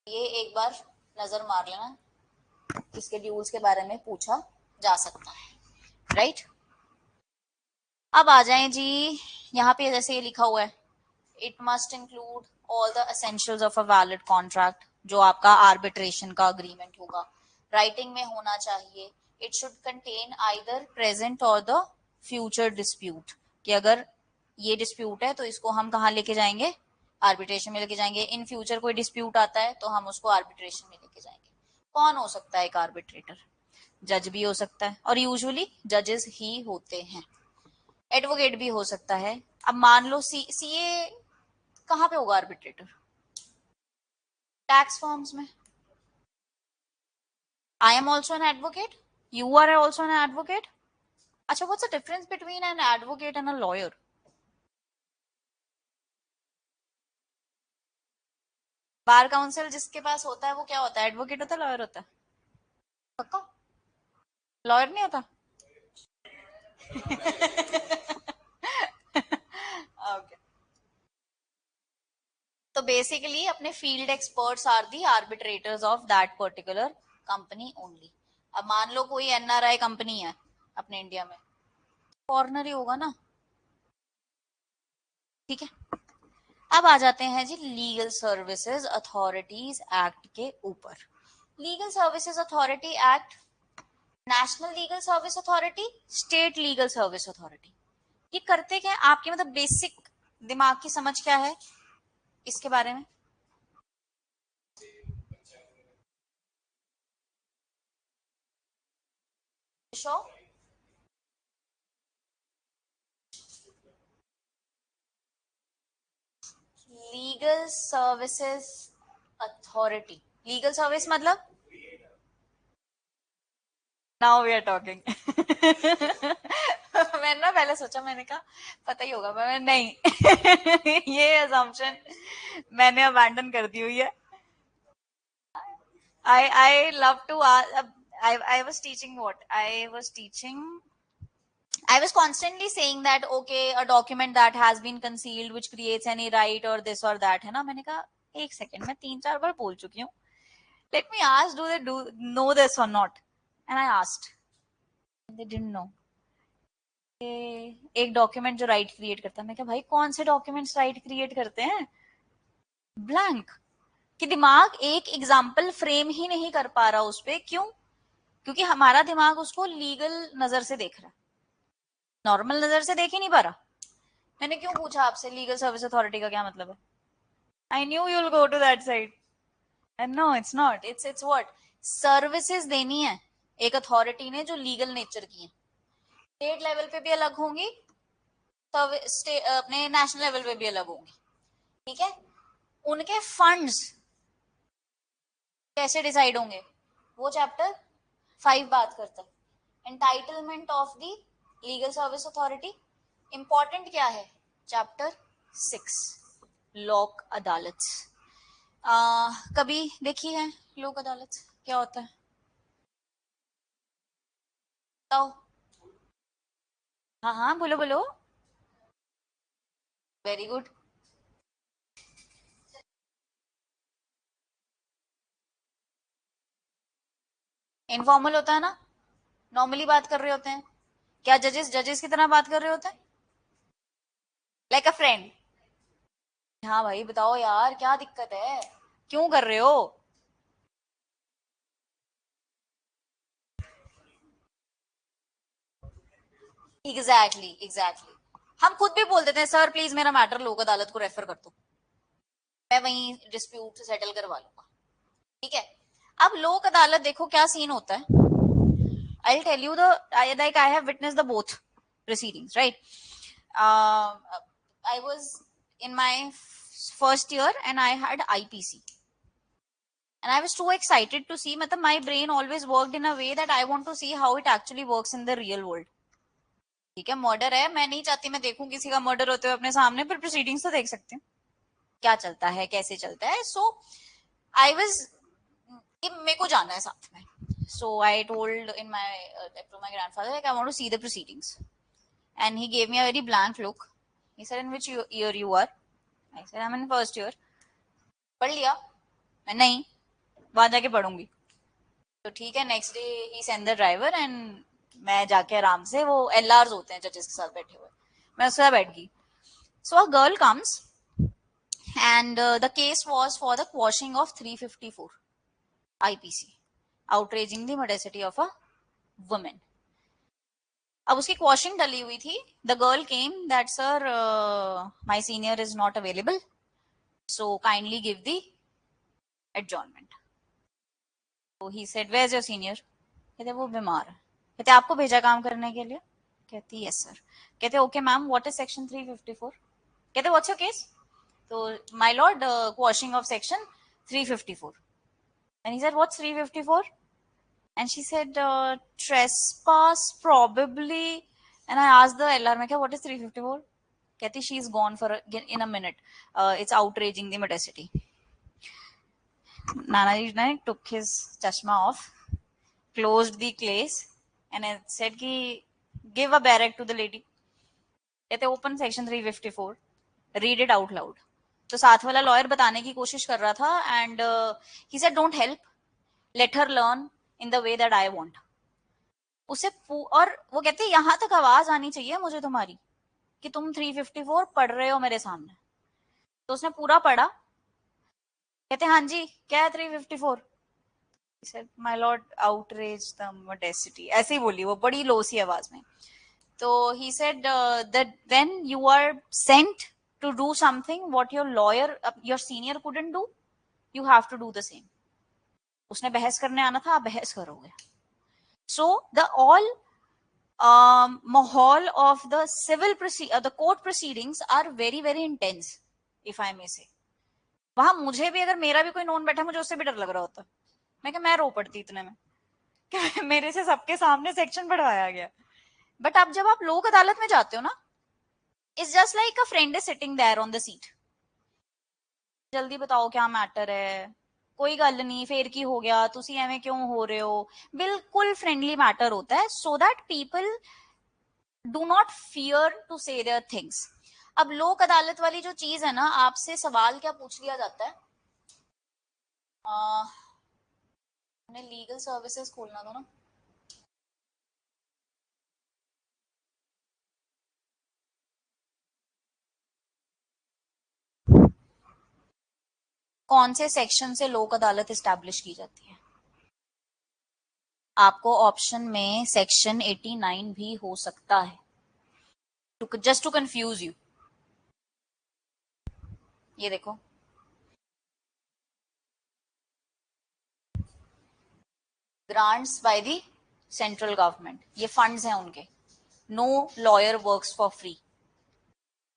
ये एक बार नजर मार लेना, इसके ड्यूल्स के बारे में पूछा जा सकता है, राइट। अब आ जाएं जी, यहाँ पे जैसे ये लिखा हुआ है, it must include all the essentials of a valid contract, जो आपका आर्बिट्रेशन का अग्रीमेंट होगा, राइटिंग में होना चाहिए। It should contain either present और द फ्यूचर डिस्प्यूट, कि अगर ये डिस्प्यूट है तो इसको हम कहाँ लेके जाएंगे? आर्बिट्रेशन में लेके जाएंगे। इन फ्यूचर कोई डिस्प्यूट आता है तो हम उसको आर्बिट्रेशन में लेके जाएंगे। कौन हो सकता है एक आर्बिट्रेटर? जज भी हो सकता है, और यूजुअली जजेस ही होते हैं। एडवोकेट भी हो सकता है। अब मान लो सीए कहाँ पे होगा आर्बिट्रेटर? टैक्स फॉर्म्स में। I am also an advocate, you are also an advocate. अच्छा, what's the difference between an advocate and a lawyer? Bar council जिसके पास होता है वो क्या होता है? एडवोकेट होता है, लॉयर होता है? पक्का? लॉयर नहीं होता? ओके। तो बेसिकली अपने field experts are the arbitrators of that particular company only. अब मान लो कोई एनआरआई कंपनी है अपने इंडिया में, फॉरनर ही होगा ना, ठीक है। अब आ जाते हैं जी लीगल सर्विसेज अथॉरिटीज एक्ट के ऊपर। Legal services authority act, national legal service authority, state legal service authority, ये करते क्या है? आपके मतलब बेसिक दिमाग की समझ क्या है इसके बारे में? Show legal services authority, legal service मतलब, नाउ वी आर टॉकिंग। मैंने ना पहले सोचा, मैंने कहा पता ही होगा, मैं नहीं। ये असम्पशन मैंने अबैंडन कर दी हुई है। I love to I was teaching what I was teaching. I was constantly saying that okay, a document that has been concealed which creates any right or this or that, है ना? मैंने कहा एक सेकंड, मैं 3-4 बार बोल चुकी हूँ. Let me ask, do they do know this or not? And I asked. They didn't know. एक डॉक्यूमेंट जो राइट क्रिएट करता है, मैं क्या भाई कौन से डॉक्यूमेंट्स राइट क्रिएट करते हैं? ब्लैंक। कि दिमाग एक एग्जाम्पल फ्रेम ही नहीं कर पा रहा उस पे, क्यों? क्योंकि हमारा दिमाग उसको लीगल नजर से देख रहा है, नॉर्मल नजर से देख ही नहीं पा रहा। मैंने क्यों पूछा आपसे लीगल सर्विस अथॉरिटी का क्या मतलब है? I knew you will go to that side. And no, it's not, it's what, services देनी है एक अथॉरिटी ने जो लीगल नेचर की है। स्टेट लेवल पे भी अलग होंगी, अपने नेशनल लेवल पे भी अलग होंगी, ठीक है। उनके फंड्स कैसे डिसाइड होंगे वो चैप्टर 5 बात करता है। Entitlement of the legal service authority, important क्या है? चैप्टर 6, लोक अदालत। कभी देखी है लोक अदालत? क्या होता है बताओ? हाँ हाँ, बोलो बोलो। Very good. इनफॉर्मल होता है ना, नॉर्मली बात कर रहे होते हैं। क्या जजेस जजेस की तरह बात कर रहे होते हैं? Like a friend. हाँ भाई बताओ यार, क्या दिक्कत है, क्यों कर रहे हो? Exactly exactly. हम खुद भी बोल देते हैं सर प्लीज मेरा मैटर लोक अदालत को रेफर कर दो, मैं वहीं डिस्प्यूट सेटल करवा लूंगा, ठीक है। अब लोक अदालत देखो क्या सीन होता है। I tell you the, like I have witnessed the both proceedings, right? I was in my first year and I had IPC, and I was too excited to see. मतलब my brain always worked in a way that I want to see how it actually works in the real world. ठीक है, मर्डर है, मैं नहीं चाहती मैं देखूं किसी का मर्डर होते हुए अपने सामने, पर प्रोसीडिंग्स तो देख सकते हैं क्या चलता है, कैसे चलता है. सो आई वाज, मेरे को जाना है साथ में. So I told in my to my grandfather, like, I want to see the proceedings, and he gave me a very blank look. He said, in which year you are? I said, I'm in first year. पढ़ लिया? मैं नहीं, वहां जाके पढ़ूंगी. तो ठीक है, next day he send the driver, and मैं जाके आराम से, वो एलआर्स होते हैं जजेस के साथ बैठे हुए, मैं उसके साथ बैठ गई. So a girl comes, and the case was for the quashing of 354 IPC, outraging the modesty of a woman. अब उसकी क्वॉशिंग डली हुई थी. The girl came that sir my senior is not available, so kindly give the adjournment. तो he said, where is your senior? कहते वो बीमार है. कहते आपको भेजा काम करने के लिए? कहती यस सर. कहते okay ma'am, what is section 354? कहते व्हाट्स योर केस? तो my lord, quashing of section 354. And he said what's 354? And she said, trespass probably. And I asked the LR, मैं क्या, what is 354? कहती she's gone for in a minute. It's outraging the modesty. Nanaji took his chashma off, closed the case, and said कि give a barrack to the lady. कहते open section 354, read it out loud. तो साथ वाला लॉयर बताने की कोशिश कर रहा था, and he said don't help, let her learn in the way that I want. उसे और वो कहते यहां तक आवाज आनी चाहिए मुझे तुम्हारी कि तुम 354 पढ़ रहे हो मेरे सामने. तो उसने पूरा पढ़ा. कहते हाँ जी, क्या है 354? My lord, outrage the modesty. ऐसे ही बोली वो बड़ी लो सी आवाज में. तो he said that when you are sent to do something what your lawyer, your senior couldn't do, you have to do the same. उसने बहस करने आना था, आप बहस करोगे. So the all mahal of the the court proceedings are very very intense, if I may say. वहां मुझे भी, अगर मेरा भी कोई नॉन बैठा, मुझे उससे भी डर लग रहा होता. मैं रो पड़ती इतने में कि मेरे से सबके सामने सेक्शन पढ़वाया गया. बट अब जब आप लोक अदालत में जाते हो ना, it's just like a friend is sitting there on the seat. जल्दी बताओ क्या मैटर है, कोई गल नहीं, फेर की हो गया, तुसी एवें क्यों हो रहे हो, बिल्कुल फ्रेंडली मैटर होता है, so that people do not fear to say their things. अब लोक अदालत वाली जो चीज है ना, आपसे सवाल क्या पूछ लिया जाता है, लीगल सर्विसेज खोलना दो ना. कौन से सेक्शन से लोक अदालत एस्टैब्लिश की जाती है? आपको ऑप्शन में सेक्शन 89 भी हो सकता है, जस्ट टू कंफ्यूज यू. ये देखो, grants by the central government, ये फंड्स हैं उनके. No lawyer works for free.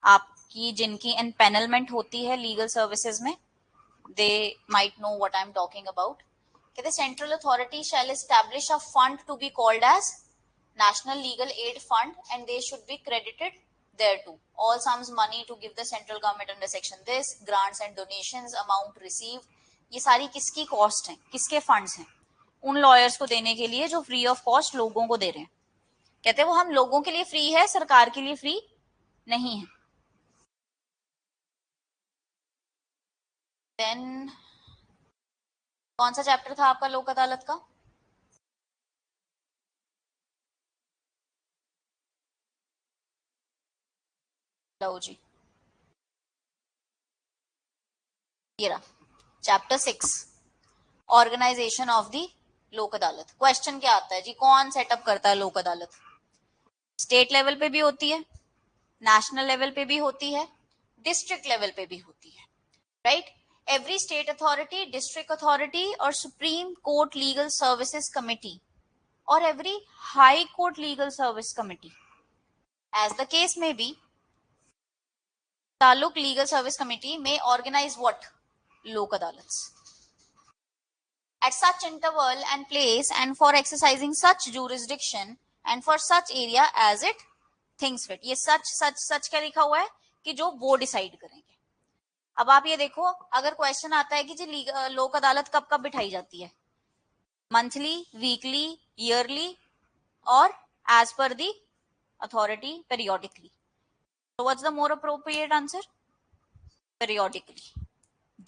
आपकी जिनकी एम्पेनलमेंट होती है लीगल सर्विसेज में, they might know what I'm talking about. Okay, the central authority shall establish a fund to be called as National Legal Aid Fund, and they should be credited thereto. All sums money to give the central government under section this, grants and donations, amount received. ये सारी किसकी कॉस्ट है, किसके फंड्स हैं? उन लॉयर्स को देने के लिए जो फ्री ऑफ कॉस्ट लोगों को दे रहे हैं. कहते हैं वो हम लोगों के लिए फ्री है, सरकार के लिए फ्री नहीं है. देन कौन सा चैप्टर था आपका लोक अदालत का? लो जी, ये रहा चैप्टर 6, ऑर्गेनाइजेशन ऑफ दी लोक अदालत. क्वेश्चन क्या आता है जी, कौन सेटअप करता है लोक अदालत? स्टेट लेवल पे भी होती है, नेशनल लेवल पे भी होती है, डिस्ट्रिक्ट लेवल पे भी होती है, right? Every state authority, district authority और supreme court legal services committee और every high court legal service committee, as the case may be, taluk legal service committee में organise what? Lok Adalats. at such interval and place and for exercising such jurisdiction and for such area as it thinks fit. ये सच क्या लिखा हुआ है कि जो वो डिसाइड करेंगे. अब आप ये देखो, अगर क्वेश्चन आता है कि जी लोक अदालत कब कब बिठाई जाती है, मंथली, वीकली, ईयरली और as per the authority periodically. So what's the more appropriate answer? Periodically.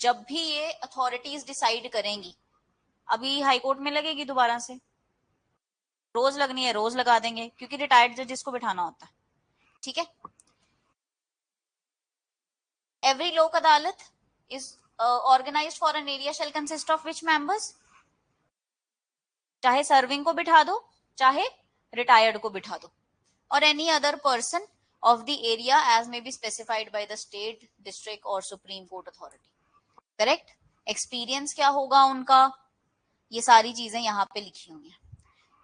जब भी ये अथॉरिटीज डिसाइड करेंगी, अभी हाईकोर्ट में लगेगी दोबारा से, रोज लगनी है रोज लगा देंगे क्योंकि रिटायर्ड जजेस को बिठाना होता है. ठीक है. Every Lok Adalat is organised for an area shall consist of which members. चाहे सर्विंग को बिठा दो, चाहे रिटायर्ड को बिठा दो, और any other person of the area as may be specified by the state, district or supreme court authority. Correct? Experience क्या होगा उनका, ये सारी चीजें यहाँ पे लिखी हुई हैं.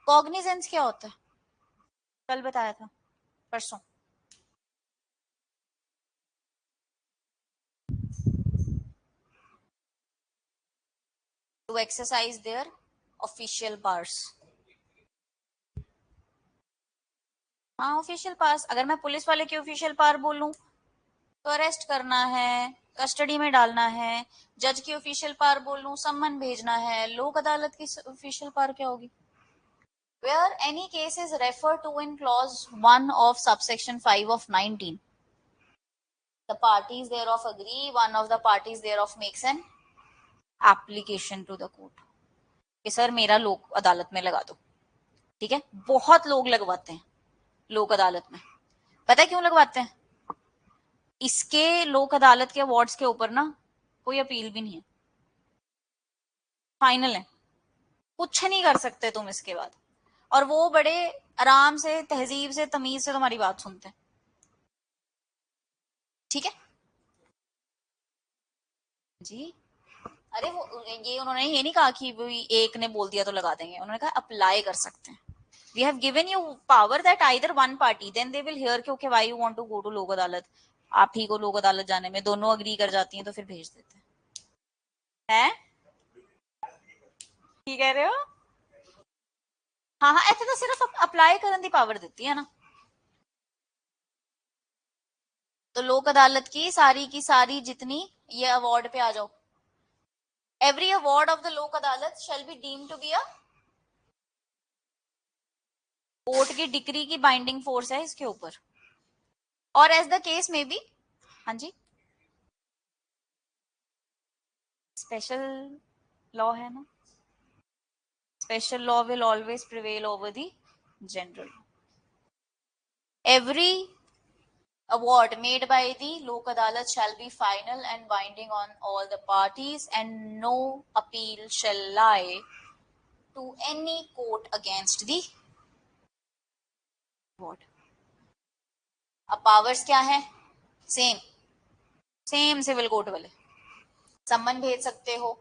Cognizance क्या होता है, कल बताया था, परसों. To exercise their official powers. हाँ, ऑफिशियल पास. अगर मैं पुलिस वाले की ऑफिशियल पावर बोलूं तो अरेस्ट करना है, कस्टडी में डालना है. जज की ऑफिशियल पावर बोलूं, सम्मन भेजना है. लोक अदालत की ऑफिशियल पावर क्या होगी? Where any case is referred to in clause 1 of subsection 5 of 19, the parties thereof agree, one of the parties thereof makes an application to the court कि सर मेरा लोक अदालत में लगा दो. ठीक है. बहुत लोग लगवाते हैं लोक अदालत में. पता है क्यों लगवाते हैं? इसके लोक अदालत के अवार्ड्स के ऊपर ना कोई अपील भी नहीं है, फाइनल है, कुछ नहीं कर सकते तुम इसके बाद. और वो बड़े आराम से, तहजीब से, तमीज से तुम्हारी बात सुनते हैं. ठीक है जी. अरे वो ये उन्होंने ये नहीं कहा कि एक ने बोल दिया तो लगा देंगे, उन्होंने कहा अप्लाई कर सकते हैं. We have given you power that either one party, then they will hear कि okay why you want to go to Lok Adalat. आप ही को लोक अदालत जाने में दोनों अग्री कर जाती हैं तो फिर भेज देते हैं. ठीक कह रहे हो? हाँ हाँ, ऐसे तो सिर्फ अप्लाई करने की पावर देती है ना. तो लोक अदालत की सारी जितनी, ये अवार्ड पे आ जाओ. Every award of the Lok Adalat shall be deemed to be a court की डिक्री की बाइंडिंग फोर्स है इसके ऊपर. और as the case may be. हाँ जी, स्पेशल लॉ है ना. Special law will always prevail over the general. Every award made by the Lok Adalat shall be final and binding on all the parties and no appeal shall lie to any court against the award. अब पावर्स क्या है? सेम सिविल कोर्ट वाले. सम्मन भेज सकते हो.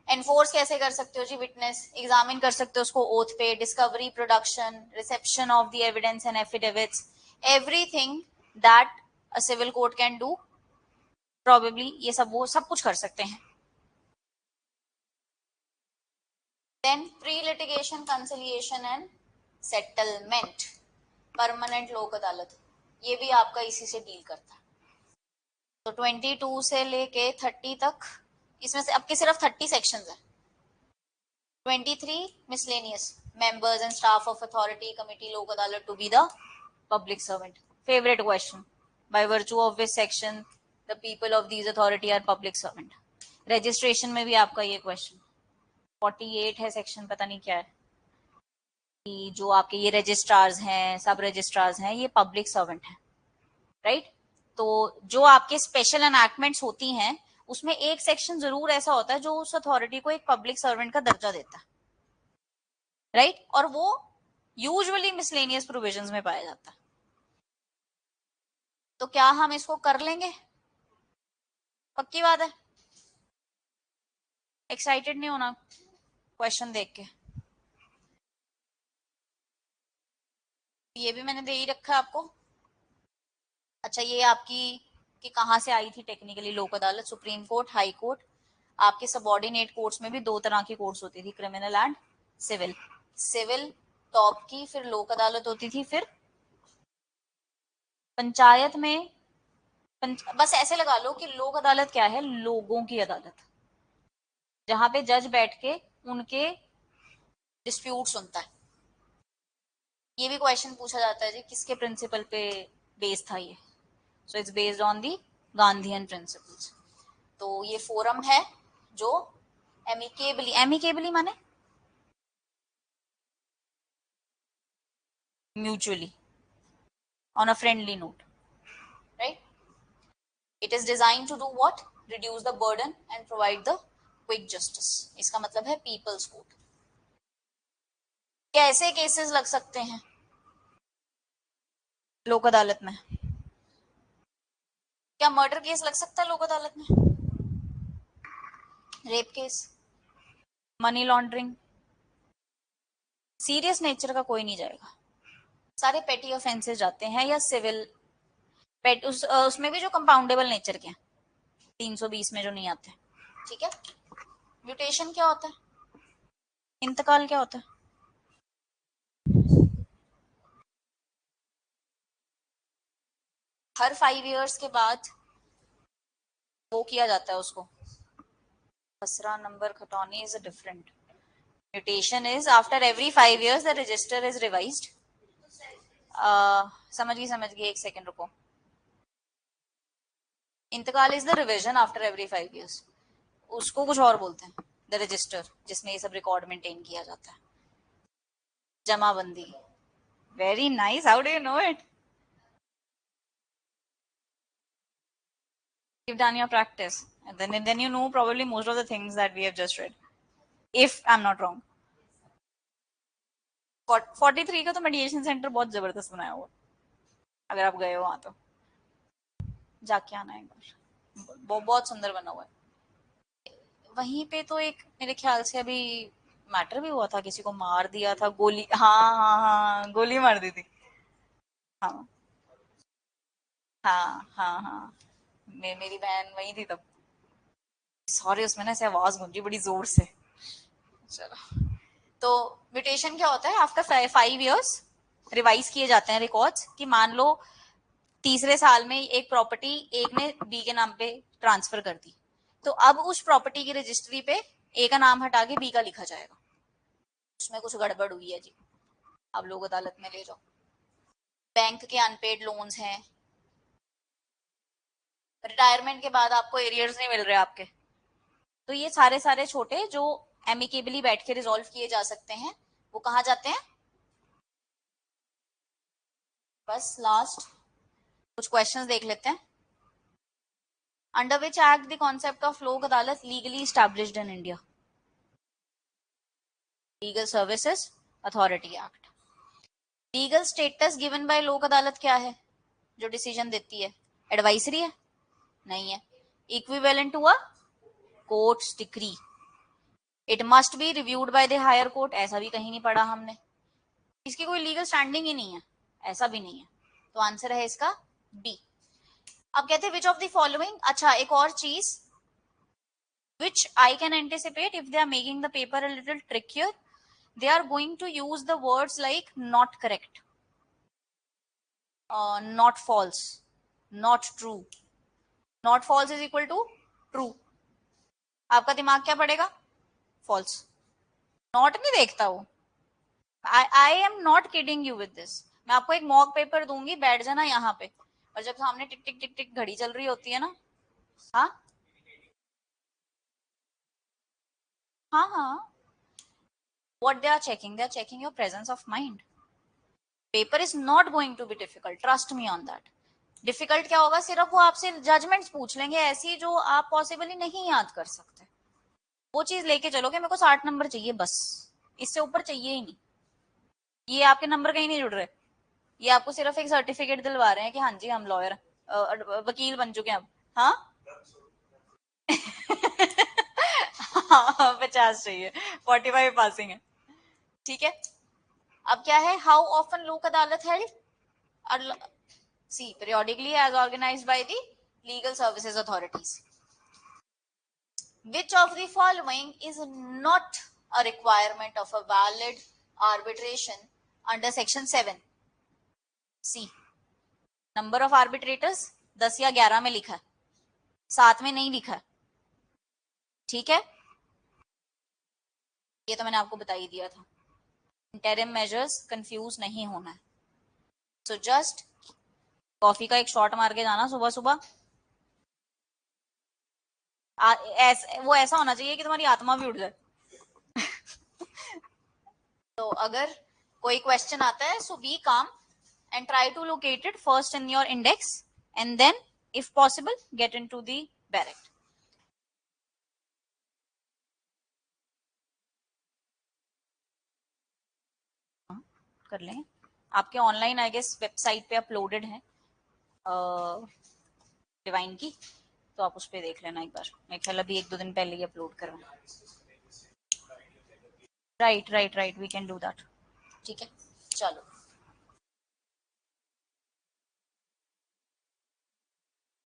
एनफोर्स कैसे कर सकते हो जी? विटनेस एग्जामिन कर सकते हो उसको ओथ पे. Discovery, production, reception of the evidence and affidavits, everything that a civil court can do, probably ये सब वो सब कुछ कर सकते हैं. Then pre litigation conciliation and settlement, permanent Lok Adalat, ये भी आपका इसी से डील करता है. तो 22 से लेके 30 तक, इसमें से आपके सिर्फ 30 सेक्शंस है. 23 miscellaneous, members and staff of authority committee lok adalat to be the public servant. Favorite question, by virtue of which section the people of these authority are public servant. registration में भी आपका ये question 48 है सेक्शन, पता नहीं क्या है, कि जो आपके ये रजिस्ट्रार्स हैं, सब रजिस्ट्रार्स हैं, ये पब्लिक सर्वेंट हैं. राइट. तो जो आपके स्पेशल एनैक्टमेंट्स होती हैं उसमें एक सेक्शन जरूर ऐसा होता है जो उस अथॉरिटी को एक पब्लिक सर्वेंट का दर्जा देता है. राइट. और वो यूजुअली मिसलेनियस प्रोविजंस में पाया जाता है. तो क्या हम इसको कर लेंगे? पक्की बात है. एक्साइटेड नहीं होना क्वेश्चन देख के. ये भी मैंने दे ही रखा है आपको. अच्छा, ये आपकी कि कहाँ से आई थी technically Lok Adalat? Supreme court, high court, आपके सबऑर्डिनेट कोर्ट्स में भी दो तरह की कोर्ट्स होती थी, criminal and civil. Civil top की, फिर लोक अदालत होती थी, फिर पंचायत में बस ऐसे लगा लो कि लोक अदालत क्या है, लोगों की अदालत, जहां पे जज बैठ के उनके डिस्प्यूट सुनता है। ये भी क्वेश्चन पूछा जाता है जी, किसके प्रिंसिपल पे बेस था ये? So it's based on the Gandhian principles. तो ये फोरम है जो एमिकेबली, एमिकेबली माने mutually, on a friendly note, right? It is design to do what? Reduce the burden and provide the quick justice. इसका मतलब है पीपल्स कोर्ट। कैसे केसेस लग सकते हैं लोक अदालत में? क्या मर्डर केस लग सकता है लोक अदालत में? Rape case, money laundering, serious nature का कोई नहीं जाएगा, सारे पेटी ऑफेंसेस जाते हैं, या सिविल पेट उसमें भी जो कंपाउंडेबल नेचर के हैं 320 में जो नहीं आते। ठीक है। म्यूटेशन क्या होता है? इंतकाल क्या होता है? हर 5 इयर्स के बाद वो किया जाता है उसको, खसरा नंबर खतौनी is different. Mutation is after every 5 years the register is revised. समझ गई, एक सेकंड रुको। इंतकाल is the revision after every 5 years, उसको कुछ और बोलते हैं, द रजिस्टर, जिसमें ये सब रिकॉर्ड मेंटेन किया जाता है। जमाबंदी, very nice, how do you know it? You've done your practice, and then you know probably most of the things that we have just read, if I'm not wrong. 43 का तो मेडिएशन सेंटर बहुत जबरदस्त बनाया हुआ, अगर आप गए हो वहां तो जाके आना एक बार, बहुत सुंदर बना हुआ है। वहीं पे तो एक मेरे ख्याल से अभी मैटर भी हुआ था, किसी को मार दिया था, गोली, हाँ हाँ हाँ, गोली मार दी थी। हाँ हाँ हाँ हाँ, मेरी बहन वही थी तब। सॉरी, उसमें ना ऐसे आवाज गूंजी बड़ी जोर से। चलो, तो म्यूटेशन क्या होता है? आफ्टर 5 इयर्स रिवाइज किए जाते हैं रिकॉर्ड्स, कि मान लो तीसरे साल में एक प्रॉपर्टी एक ने बी के नाम पे ट्रांसफर कर दी, तो अब उस प्रॉपर्टी की रजिस्ट्री पे ए का नाम हटा के बी का लिखा जाएगा। उसमें कुछ गड़बड़ हुई है जी, अब लोग अदालत में ले जाओ। बैंक के अनपेड लोन्स हैं, रिटायरमेंट के बाद आपको एरियर्स नहीं मिल रहे आपके, तो ये सारे सारे छोटे जो एमिकेबली बैठ के रिजोल्व किए जा सकते हैं, वो कहाँ जाते हैं? बस लास्ट कुछ क्वेश्चंस देख लेते हैं। Under which act the concept of लोक अदालत legally established in India? Legal services authority act. Legal status given by लोक अदालत क्या है जो डिसीजन देती है? एडवाइजरी है? नहीं है। Equivalent to a court's decree. It must be reviewed by the higher court, ऐसा भी कहीं नहीं पढ़ा हमने। इसकी कोई लीगल स्टैंडिंग ही नहीं है, ऐसा भी नहीं है। तो आंसर है इसका बी। अब कहते हैं विच ऑफ द फॉलोइंग, अच्छा एक और चीज, which I can anticipate if they are making the paper a little trickier, they are going to use the words like not correct, not false, not true. Not false is equal to true. आपका दिमाग क्या पड़ेगा? false. not नहीं देखता वो। I am not kidding you with this. मैं आपको एक मॉक पेपर दूंगी, बैठ जाना यहाँ पे, और जब सामने टिक टिक टिक टिक घड़ी चल रही होती है ना, हाँ हाँ हाँ, what they are checking your presence of mind. Paper is not going to be difficult, trust me on that. Difficult क्या होगा? सिर्फ वो आपसे जजमेंट्स पूछ लेंगे ऐसी जो आप पॉसिबली नहीं याद कर सकते, वो चीज लेके चलोगे, मेरे को 60 नंबर चाहिए बस, इससे ऊपर चाहिए ही नहीं। ये आपके नंबर कहीं नहीं जुड़ रहे, ये आपको सिर्फ एक सर्टिफिकेट दिलवा रहे हैं कि हाँ जी हम लॉयर वकील बन चुके हैं अब। हाँ हाँ 50 चाहिए, 45 पासिंग है। ठीक है। अब क्या है? हाउ ऑफन लोक अदालत held? C periodically as organized by the legal services authorities. Which of the following is not a requirement of a valid arbitration under section 7? C. Number of arbitrators 10 या 11 में लिखा है, 7 में नहीं लिखा है, ठीक है, ये तो मैंने आपको बता ही दिया था. इंटरिम मेजर्स कंफ्यूज नहीं होना है. सो जस्ट कॉफी का एक शॉट मार के जाना सुबह सुबह. वो ऐसा होना चाहिए कि तुम्हारी आत्मा भी उड़ जाए. तो अगर कोई क्वेश्चन आता है, सो बी काम and try to locate it first in your index and then if possible get into the barrett. कर लें, आपके ऑनलाइन आई गेस वेबसाइट पे अपलोडेड है डिवाइन की, तो आप उस पे देख लेना एक बार. मेरे ख्याल अभी 1-2 दिन पहले ही अपलोड करवा. Right we can do that. ठीक है, चलो.